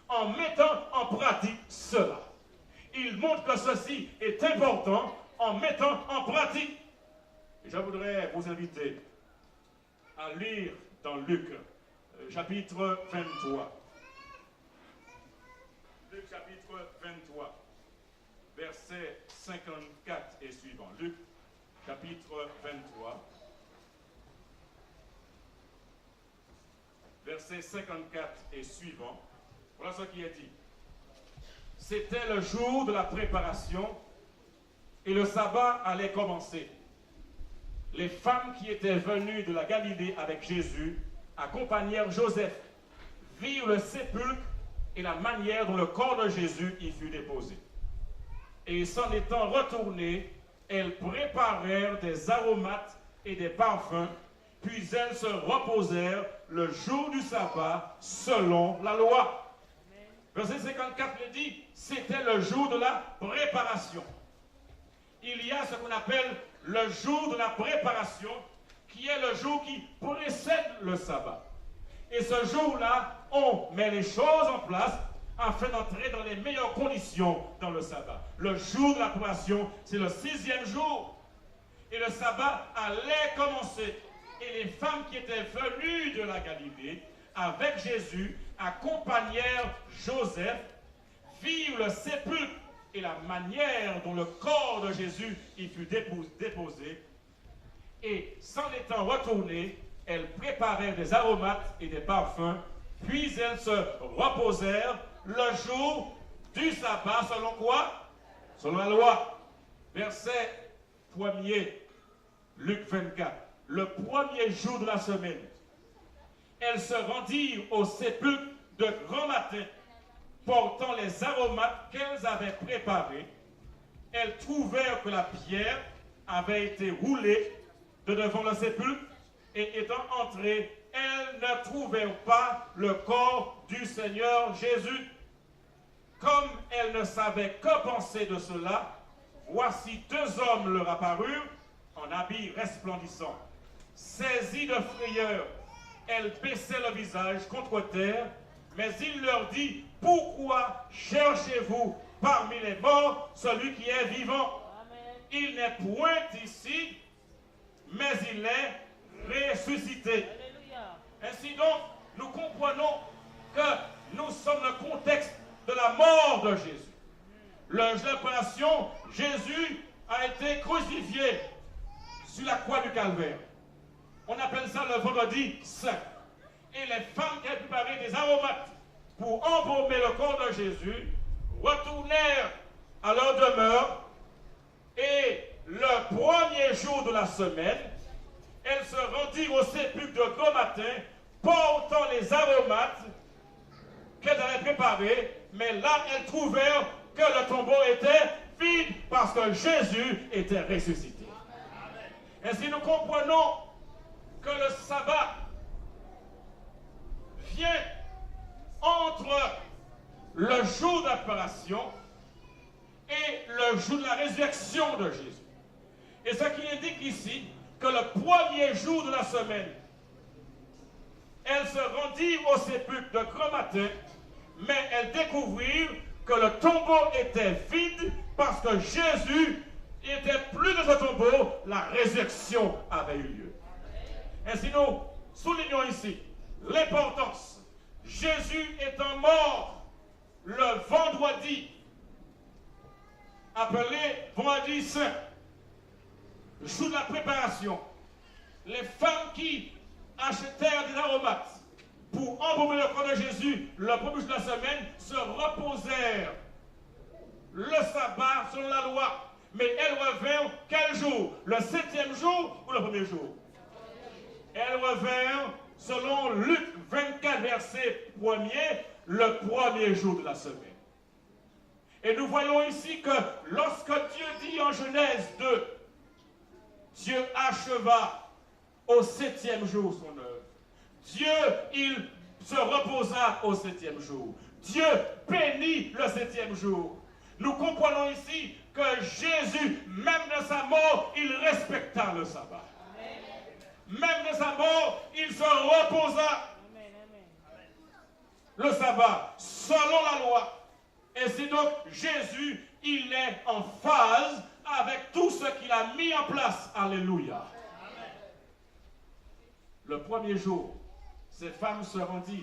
en mettant en pratique cela. Il montre que ceci est important en mettant en pratique. Et je voudrais vous inviter à lire dans Luc, chapitre 23. Luc, chapitre 23, versets 54 et suivant. Luc, chapitre 23, versets 54 et suivant. Voilà ce qui est dit. C'était le jour de la préparation et le sabbat allait commencer. Les femmes qui étaient venues de la Galilée avec Jésus accompagnèrent Joseph, virent le sépulcre et la manière dont le corps de Jésus y fut déposé. Et s'en étant retournées, elles préparèrent des aromates et des parfums, puis elles se reposèrent le jour du sabbat selon la loi. Verset 54 le dit, c'était le jour de la préparation. Il y a ce qu'on appelle le jour de la préparation, qui est le jour qui précède le sabbat. Et ce jour-là, on met les choses en place afin d'entrer dans les meilleures conditions dans le sabbat. Le jour de la préparation, c'est le 6e jour. Et le sabbat allait commencer. Et les femmes qui étaient venues de la Galilée avec Jésus accompagnèrent Joseph, virent le sépulcre et la manière dont le corps de Jésus y fut déposé. Et s'en étant retournées, elles préparèrent des aromates et des parfums, puis elles se reposèrent le jour du sabbat, selon quoi? Selon la loi. Verset 1er, Luc 24. Le premier jour de la semaine, elles se rendirent au sépulcre de grand matin, portant les aromates qu'elles avaient préparés. Elles trouvèrent que la pierre avait été roulée de devant le sépulcre et étant entrées, elles ne trouvèrent pas le corps du Seigneur Jésus. Comme elles ne savaient que penser de cela, voici deux hommes leur apparurent en habits resplendissants. Saisies de frayeur, elles baissaient le visage contre terre, mais il leur dit, pourquoi cherchez-vous parmi les morts celui qui est vivant? Il n'est point ici, mais il est ressuscité. Ainsi donc, nous comprenons que nous sommes le contexte de la mort de Jésus. Le jour de la Passion, Jésus a été crucifié sur la croix du Calvaire. On appelle ça le vendredi saint. Et les femmes qui avaient préparé des aromates pour embaumer le corps de Jésus retournèrent à leur demeure et le premier jour de la semaine, elles se rendirent au sépulcre de gros matin portant les aromates qu'elles avaient préparés, mais là elles trouvèrent que le tombeau était vide parce que Jésus était ressuscité. Ainsi nous comprenons que le sabbat vient entre le jour d'apparition et le jour de la résurrection de Jésus. Et ce qui indique ici que le premier jour de la semaine, elles se rendirent au sépulcre de grand matin, mais elles découvrirent que le tombeau était vide parce que Jésus n'était plus dans ce tombeau, la résurrection avait eu lieu. Ainsi nous soulignons ici l'importance. Jésus étant mort le vendredi, appelé vendredi saint, jour de la préparation, les femmes qui achetèrent des aromates pour embaumer le corps de Jésus le premier jour de la semaine se reposèrent le sabbat selon la loi. Mais elles revinrent quel jour? Le 7e jour ou le premier jour? Elles revinrent selon Luc 24, verset 1er, le premier jour de la semaine. Et nous voyons ici que lorsque Dieu dit en Genèse 2, Dieu acheva au 7e jour son œuvre. Dieu, il se reposa au 7e jour. Dieu bénit le 7e jour. Nous comprenons ici que Jésus, même de sa mort, il respecta le sabbat. Même de sa mort, il se reposa. Le sabbat, selon la loi. Et c'est donc Jésus, il est en phase avec tout ce qu'il a mis en place. Alléluia. Le premier jour, ces femmes se rendirent,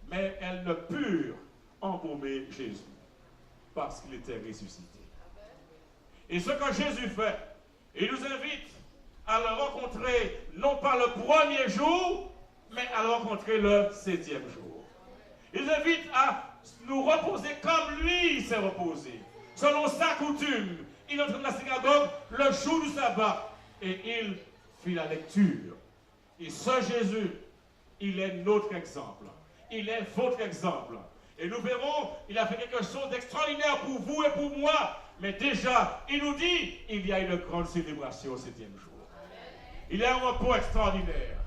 mais elles ne purent embaumer Jésus parce qu'il était ressuscité. Et ce que Jésus fait, il nous invite à le rencontrer non pas le premier jour, mais à le rencontrer le 7e jour. Il nous invite à nous reposer comme lui s'est reposé, selon sa coutume. Il entre dans la synagogue le jour du sabbat et il fit la lecture. Et ce Jésus, il est notre exemple. Il est votre exemple. Et nous verrons, il a fait quelque chose d'extraordinaire pour vous et pour moi. Mais déjà, il nous dit, il y a une grande célébration au 7e jour. Il y a un repos extraordinaire,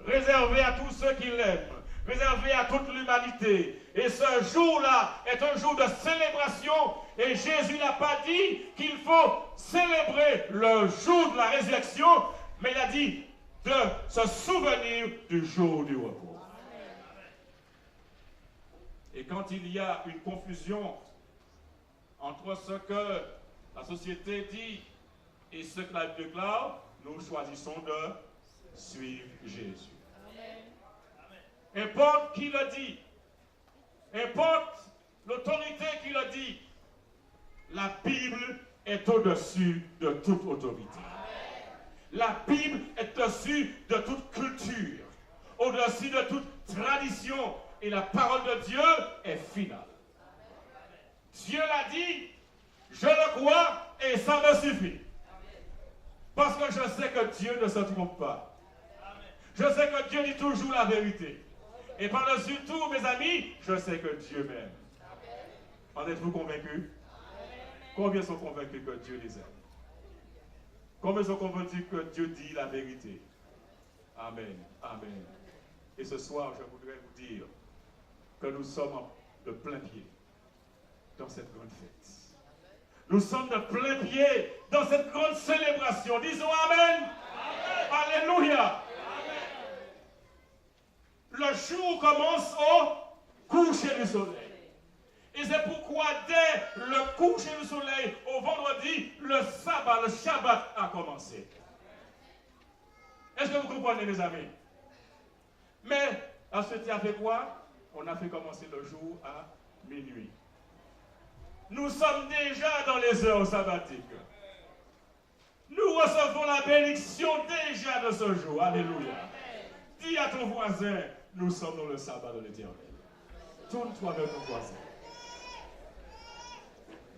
réservé à tous ceux qui l'aiment, réservé à toute l'humanité. Et ce jour-là est un jour de célébration. Et Jésus n'a pas dit qu'il faut célébrer le jour de la résurrection, mais il a dit de se souvenir du jour du repos. Et quand il y a une confusion entre ce que la société dit et ce que la Bible déclare, nous choisissons de suivre Jésus. Importe qui le dit, importe l'autorité qui le dit, la Bible est au-dessus de toute autorité. La Bible est au-dessus de toute culture, au-dessus de toute tradition, et la parole de Dieu est finale. Dieu l'a dit, je le crois et ça me suffit. Parce que je sais que Dieu ne se trompe pas. Je sais que Dieu dit toujours la vérité. Et par-dessus tout, mes amis, je sais que Dieu m'aime. En êtes-vous convaincus? Combien sont convaincus que Dieu les aime? Comme est-ce qu'on veut dire que Dieu dit la vérité? Amen. Amen. Et ce soir, je voudrais vous dire que nous sommes de plein pied dans cette grande fête. Nous sommes de plein pied dans cette grande célébration. Disons Amen. Amen. Alléluia. Le jour commence au coucher du soleil. Et c'est pourquoi dès le coucher du soleil, au vendredi, le sabbat, le Shabbat a commencé. Est-ce que vous comprenez, mes amis? Mais ensuite, il a fait quoi? On a fait commencer le jour à minuit. Nous sommes déjà dans les heures sabbatiques. Nous recevons la bénédiction déjà de ce jour. Alléluia. Dis à ton voisin, nous sommes dans le sabbat de l'Éternel. Tourne-toi vers ton voisin.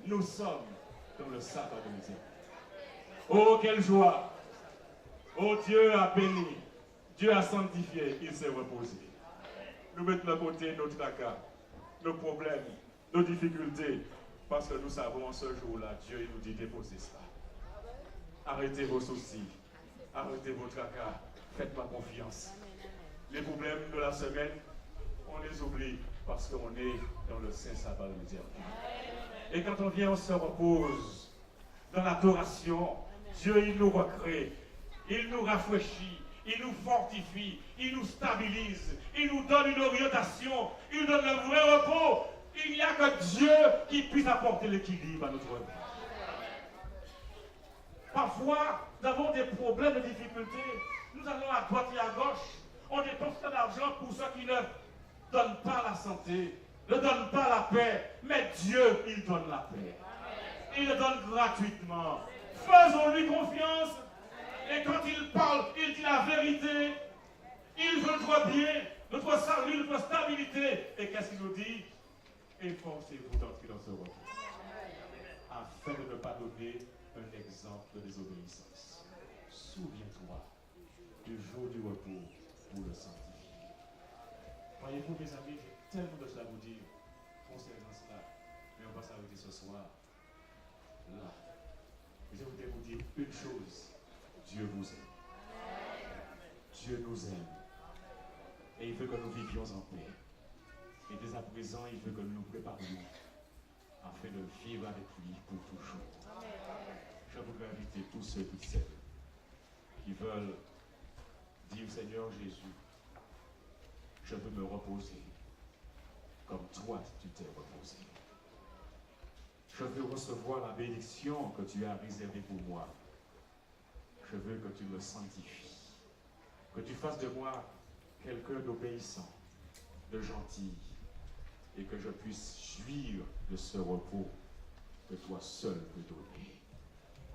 Nous sommes dans le sabbat de l'Éternel. Oh, quelle joie! Oh, Dieu a béni. Dieu a sanctifié. Il s'est reposé. Nous mettons de côté nos tracas, nos problèmes, nos difficultés. Parce que nous savons en ce jour-là, Dieu il nous dit déposez cela. Arrêtez vos soucis. Arrêtez vos tracas. Faites-moi confiance. Les problèmes de la semaine, on les oublie parce qu'on est dans le saint sabbat de l'Éternel. Et quand on vient, on se repose dans l'adoration. Dieu, il nous recrée, il nous rafraîchit, il nous fortifie, il nous stabilise, il nous donne une orientation, il nous donne le vrai repos. Il n'y a que Dieu qui puisse apporter l'équilibre à notre vie. Parfois, nous avons des problèmes, des difficultés. Nous allons à droite et à gauche. On dépense de l'argent pour ceux qui ne donnent pas la santé, ne donnent pas la paix. Mais Dieu, il donne la paix. Il le donne gratuitement. Faisons-lui confiance. Et quand il parle, il dit la vérité. Il veut notre bien, notre salut, notre stabilité. Et qu'est-ce qu'il nous dit? Efforcez-vous d'entrer dans ce repos. Afin de ne pas donner un exemple de désobéissance. Souviens-toi du jour du repos pour le sanctifier. Voyez-vous, mes amis, j'ai tellement de choses à vous dire concernant cela. Mais on va s'arrêter ce soir. Là. Je voudrais vous dire une chose. Dieu vous aime. Dieu nous aime. Et il veut que nous vivions en paix. Et dès à présent, il veut que nous nous préparions afin de vivre avec lui pour toujours. Je voudrais inviter tous ceux et toutes celles qui veulent dire Seigneur Jésus, je veux me reposer comme toi tu t'es reposé. Je veux recevoir la bénédiction que tu as réservée pour moi. Je veux que tu me sanctifies, que tu fasses de moi quelqu'un d'obéissant, de gentil, et que je puisse jouir de ce repos que toi seul peux donner.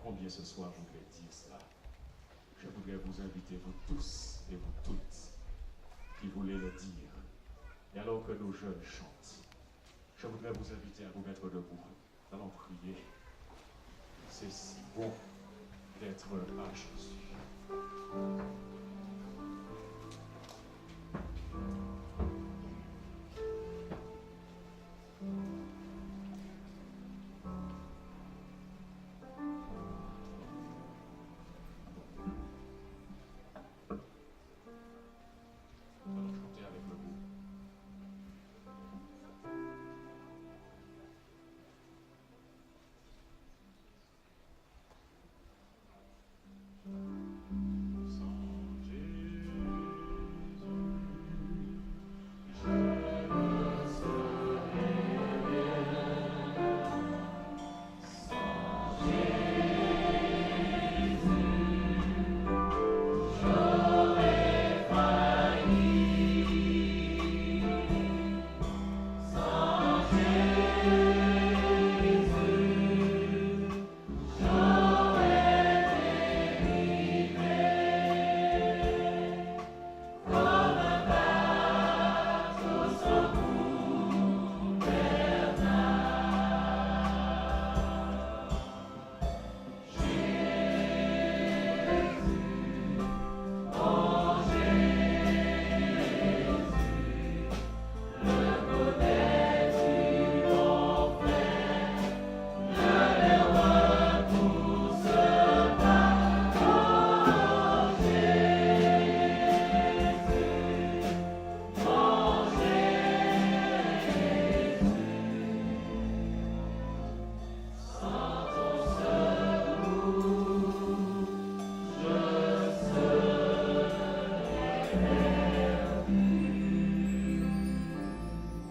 Combien ce soir vous voulez dire cela? Je voudrais vous inviter, vous tous et vous toutes, qui voulez le dire. Et alors que nos jeunes chantent, je voudrais vous inviter à vous mettre debout. Nous allons prier. C'est si bon d'être à Jésus. Sans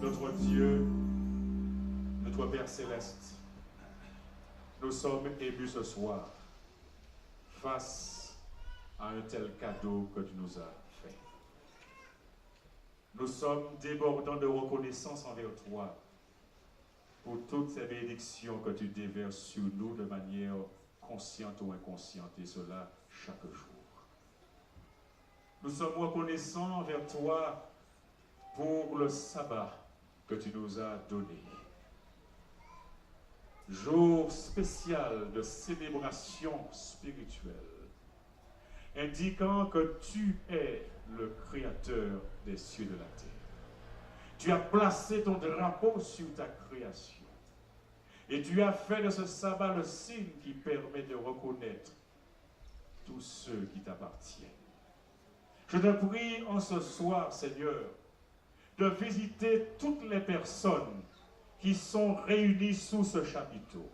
Notre Dieu, notre Père céleste, nous sommes émus ce soir face à un tel cadeau que tu nous as fait. Nous sommes débordants de reconnaissance envers toi pour toutes ces bénédictions que tu déverses sur nous de manière consciente ou inconsciente, et cela chaque jour. Nous sommes reconnaissants envers toi pour le sabbat que tu nous as donné. Jour spécial de célébration spirituelle, indiquant que tu es le Créateur des cieux et de la terre. Tu as placé ton drapeau sur ta création. Et tu as fait de ce sabbat le signe qui permet de reconnaître tous ceux qui t'appartiennent. Je te prie en ce soir, Seigneur, de visiter toutes les personnes qui sont réunies sous ce chapiteau.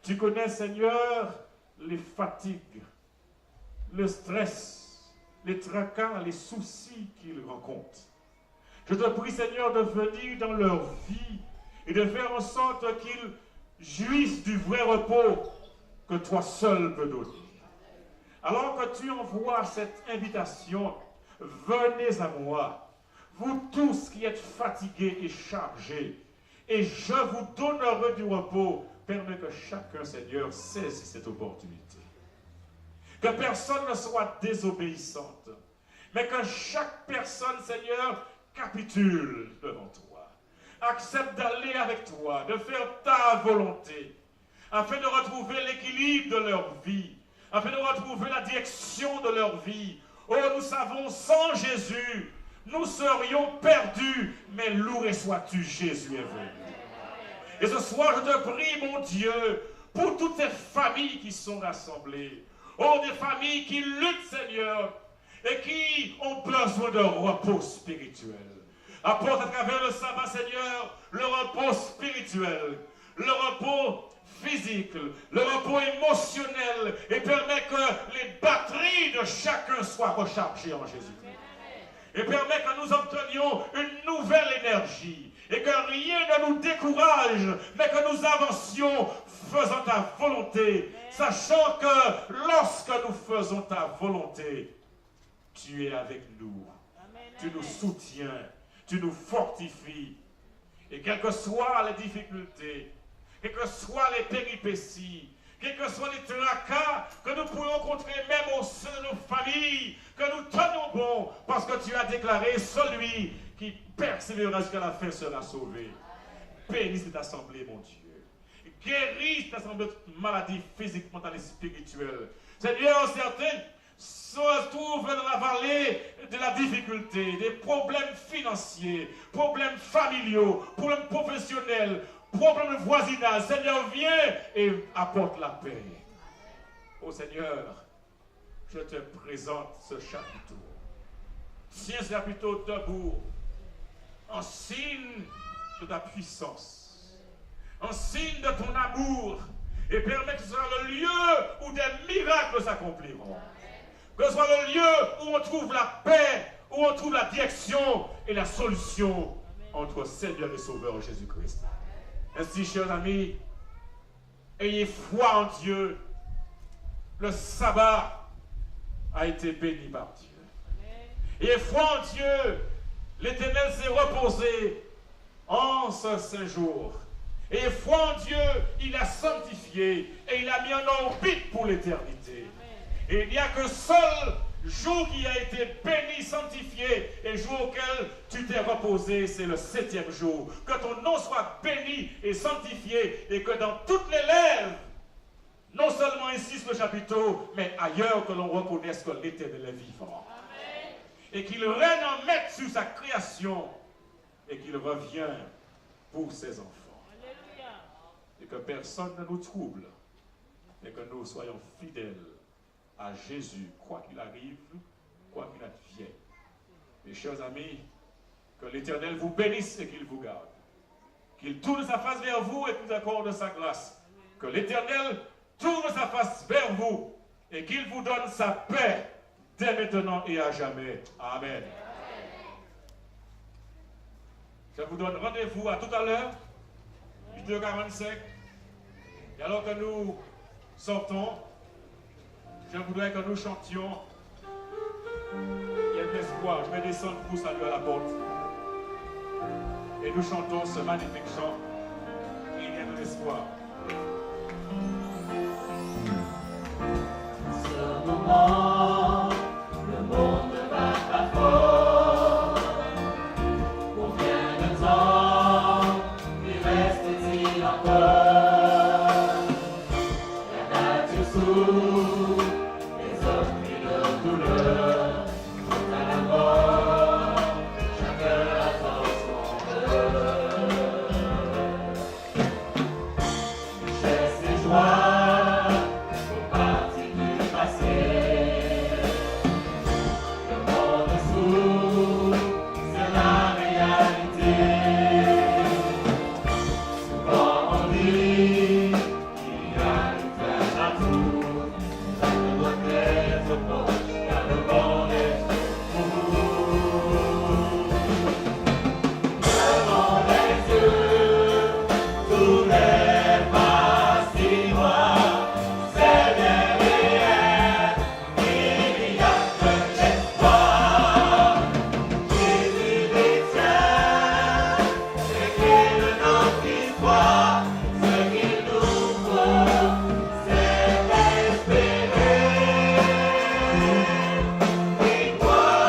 Tu connais, Seigneur, les fatigues, le stress, les tracas, les soucis qu'ils rencontrent. Je te prie, Seigneur, de venir dans leur vie et de faire en sorte qu'ils jouissent du vrai repos que toi seul peux donner. Alors que tu envoies cette invitation, venez à moi, vous tous qui êtes fatigués et chargés, et je vous donnerai du repos. Permets que chacun, Seigneur, saisisse cette opportunité. Que personne ne soit désobéissante, mais que chaque personne, Seigneur, capitule devant toi. Accepte d'aller avec toi, de faire ta volonté, afin de retrouver l'équilibre de leur vie, afin de retrouver la direction de leur vie. Oh, nous savons, sans Jésus, nous serions perdus, mais loué sois-tu, Jésus est venu. Et ce soir, je te prie, mon Dieu, pour toutes ces familles qui sont rassemblées. Oh, des familles qui luttent, Seigneur, et qui ont besoin de repos spirituel. Apporte à travers le sabbat, Seigneur, le repos spirituel, le repos physique, le repos émotionnel, et permet que les batteries de chacun soient rechargées en Jésus. Et permet que nous obtenions une nouvelle énergie, et que rien ne nous décourage, mais que nous avancions faisant ta volonté, sachant que lorsque nous faisons ta volonté, tu es avec nous, tu nous soutiens, tu nous fortifies, et quelles que soient les difficultés, quelles que soient les péripéties, quels que soient les tracas que nous pouvons rencontrer même au sein de nos familles, que nous tenons bon, parce que tu as déclaré, celui qui persévérera jusqu'à la fin sera sauvé. Bénis cette assemblée, mon Dieu. Guéris cette assemblée de toute maladie physique, mentale et spirituelle. Seigneur, certains se trouvent dans la vallée de la difficulté, des problèmes financiers, problèmes familiaux, problèmes professionnels, problèmes de voisinage. Seigneur, viens et apporte la paix. Oh Seigneur, je te présente ce chapiteau. Tiens ce chapiteau debout, en signe de ta puissance, en signe de ton amour, et permets que ce soit le lieu où des miracles s'accompliront. Que ce soit le lieu où on trouve la paix, où on trouve la direction et la solution entre Seigneur et Sauveur Jésus-Christ. Ainsi, chers amis, ayez foi en Dieu. Le sabbat a été béni par Dieu. Ayez foi en Dieu. L'Éternel s'est reposé en ce saint jour. Ayez foi en Dieu, il a sanctifié et il a mis en orbite pour l'éternité. Et il n'y a que seul jour qui a été béni, sanctifié, et jour auquel tu t'es reposé, c'est le 7e jour. Que ton nom soit béni et sanctifié, et que dans toutes les lèvres, non seulement ici sur le chapiteau, mais ailleurs, que l'on reconnaisse que l'Éternel est vivant. Amen. Et qu'il règne en maître sur sa création, et qu'il revient pour ses enfants. Alléluia. Et que personne ne nous trouble, et que nous soyons fidèles à Jésus, quoi qu'il arrive, quoi qu'il advienne. Mes chers amis, que l'Éternel vous bénisse et qu'il vous garde. Qu'il tourne sa face vers vous et qu'il vous accorde sa grâce. Que l'Éternel tourne sa face vers vous et qu'il vous donne sa paix dès maintenant et à jamais. Amen. Je vous donne rendez-vous à tout à l'heure, 8h45. Et alors que nous sortons, je voudrais que nous chantions. Il y a de l'espoir. Je vais descendre pour saluer à la porte. Et nous chantons ce magnifique chant. Il y a de l'espoir. Ce moment, le monde ne va pas fort. Combien de temps lui reste-t-il encore? La nature souffre, les hommes crient de douleur. Quant à la mort, chacun attend son heure. Richesse et joie font partie du passé. Le monde souffre, c'est la réalité. Souvent on dit qu'il y a une fin à tout. Ça ne doit être proche, car le monde est fou. Devant les yeux, tout n'est pas si noir. C'est bien réel, il y a de l'espoir. Jésus détient les clés de notre histoire. Ce qu'il nous faut, c'est espérer et croire.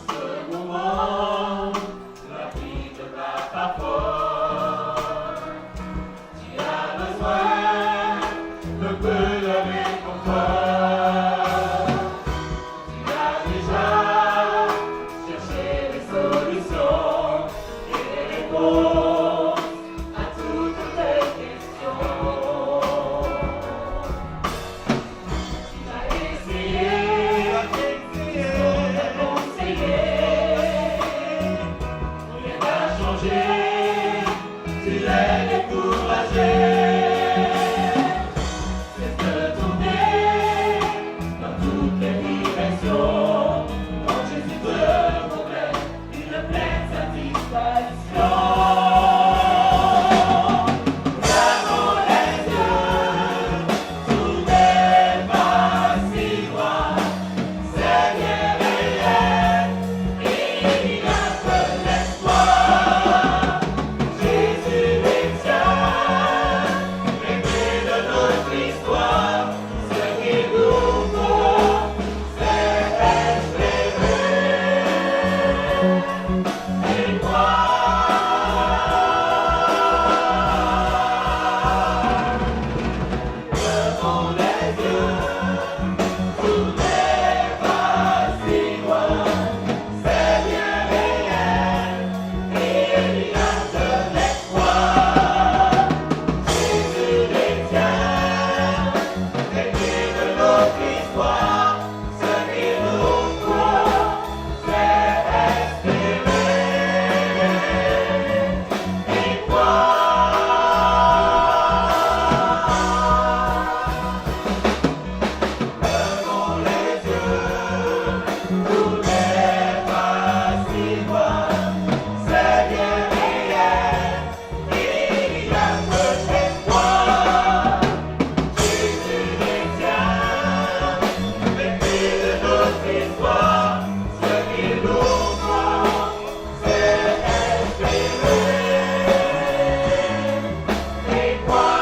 Ce moment, la vie ne va pas fort. Tu as besoin de peu de réconfort. Tu as déjà cherché les solutions et les réponses à toutes tes questions. Tu as essayé, on t'a conseillé, rien n'a changé, tu es découragé. Cesse de tourner dans toutes les directions. Quand Jésus te promet une pleine satisfaction. Fermons les yeux, tout n'est pas si loin. C'est bien réel, il y a de l'espoir. Jésus détient les clés de notre histoire. Ce qu'il nous faut, c'est espérer et croire. Devant les yeux, tout n'est pas si loin. C'est bien réel, il y a de l'espoir. Jésus détient les clés de notre histoire. Ce qu'il nous faut, c'est espérer et croire. Devant les yeux, tout n'est pas si loin. C'est bien réel, il y a de l'espoir. Jésus détient les clés de notre histoire. Ce qu'il nous faut, c'est espérer et croire.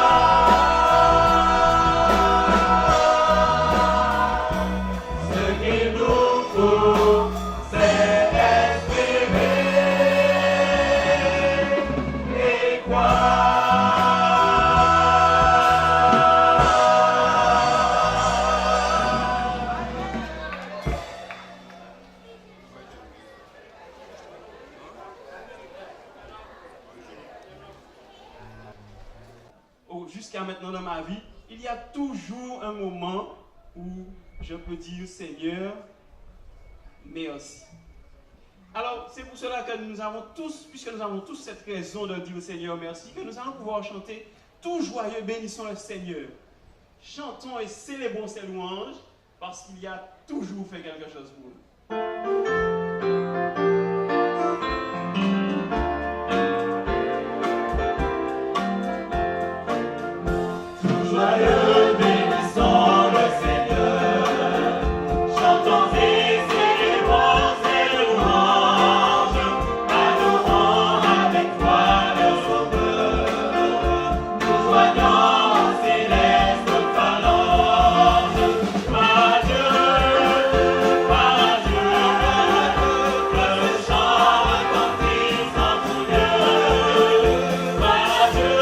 Ce qu'il nous faut, c'est espérer et croire. Jusqu'à maintenant dans ma vie, il y a toujours un moment où je peux dire Seigneur, merci. Alors, c'est pour cela que nous avons tous, puisque nous avons tous cette raison de dire Seigneur merci, que nous allons pouvoir chanter tout joyeux, bénissons le Seigneur. Chantons et célébrons ses louanges parce qu'il y a toujours fait quelque chose pour nous. Joyeux, bénissons le Seigneur, chantons et célébrons ses louanges, adorons avec foi le Sauveur, nous joignons aux célestes phalanges. Gloire à Dieu, le chant retentisse en tout lieu. Gloire à Dieu.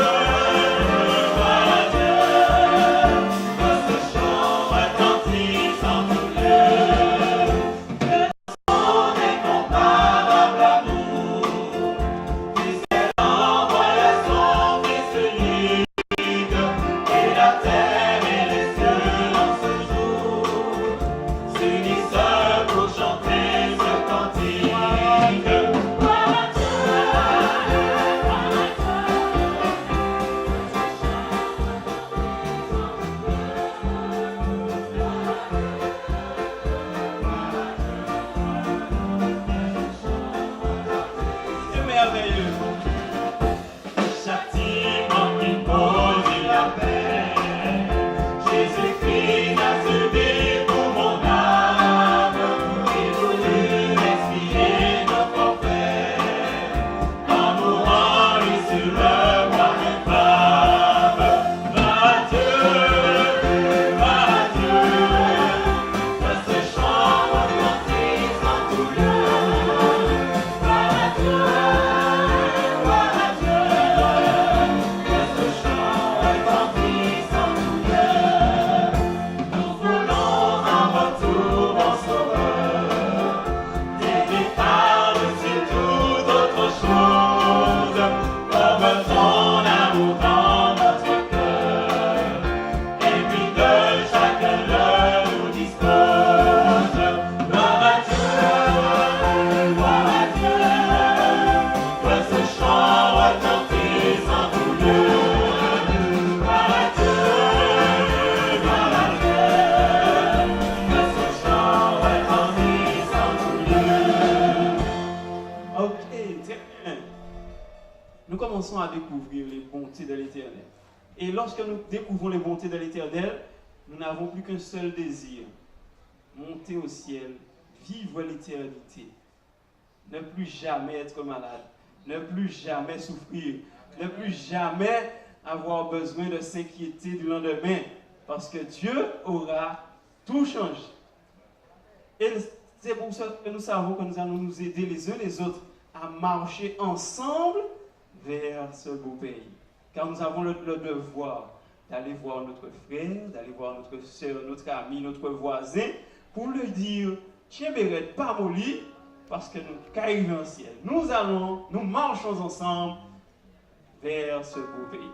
Nous commençons à découvrir les bontés de l'Éternel. Et lorsque nous découvrons les bontés de l'Éternel, nous n'avons plus qu'un seul désir: monter au ciel, vivre l'éternité, ne plus jamais être malade, ne plus jamais souffrir, ne plus jamais avoir besoin de s'inquiéter du lendemain, parce que Dieu aura tout changé. Et c'est pour ça que nous savons que nous allons nous aider les uns les autres à marcher ensemble vers ce beau pays. Car nous avons le devoir d'aller voir notre frère, d'aller voir notre soeur, notre ami, notre voisin, pour lui dire: tiens, Bérette, pas mon lit, parce que nous arrivons au ciel. Nous marchons ensemble vers ce beau pays.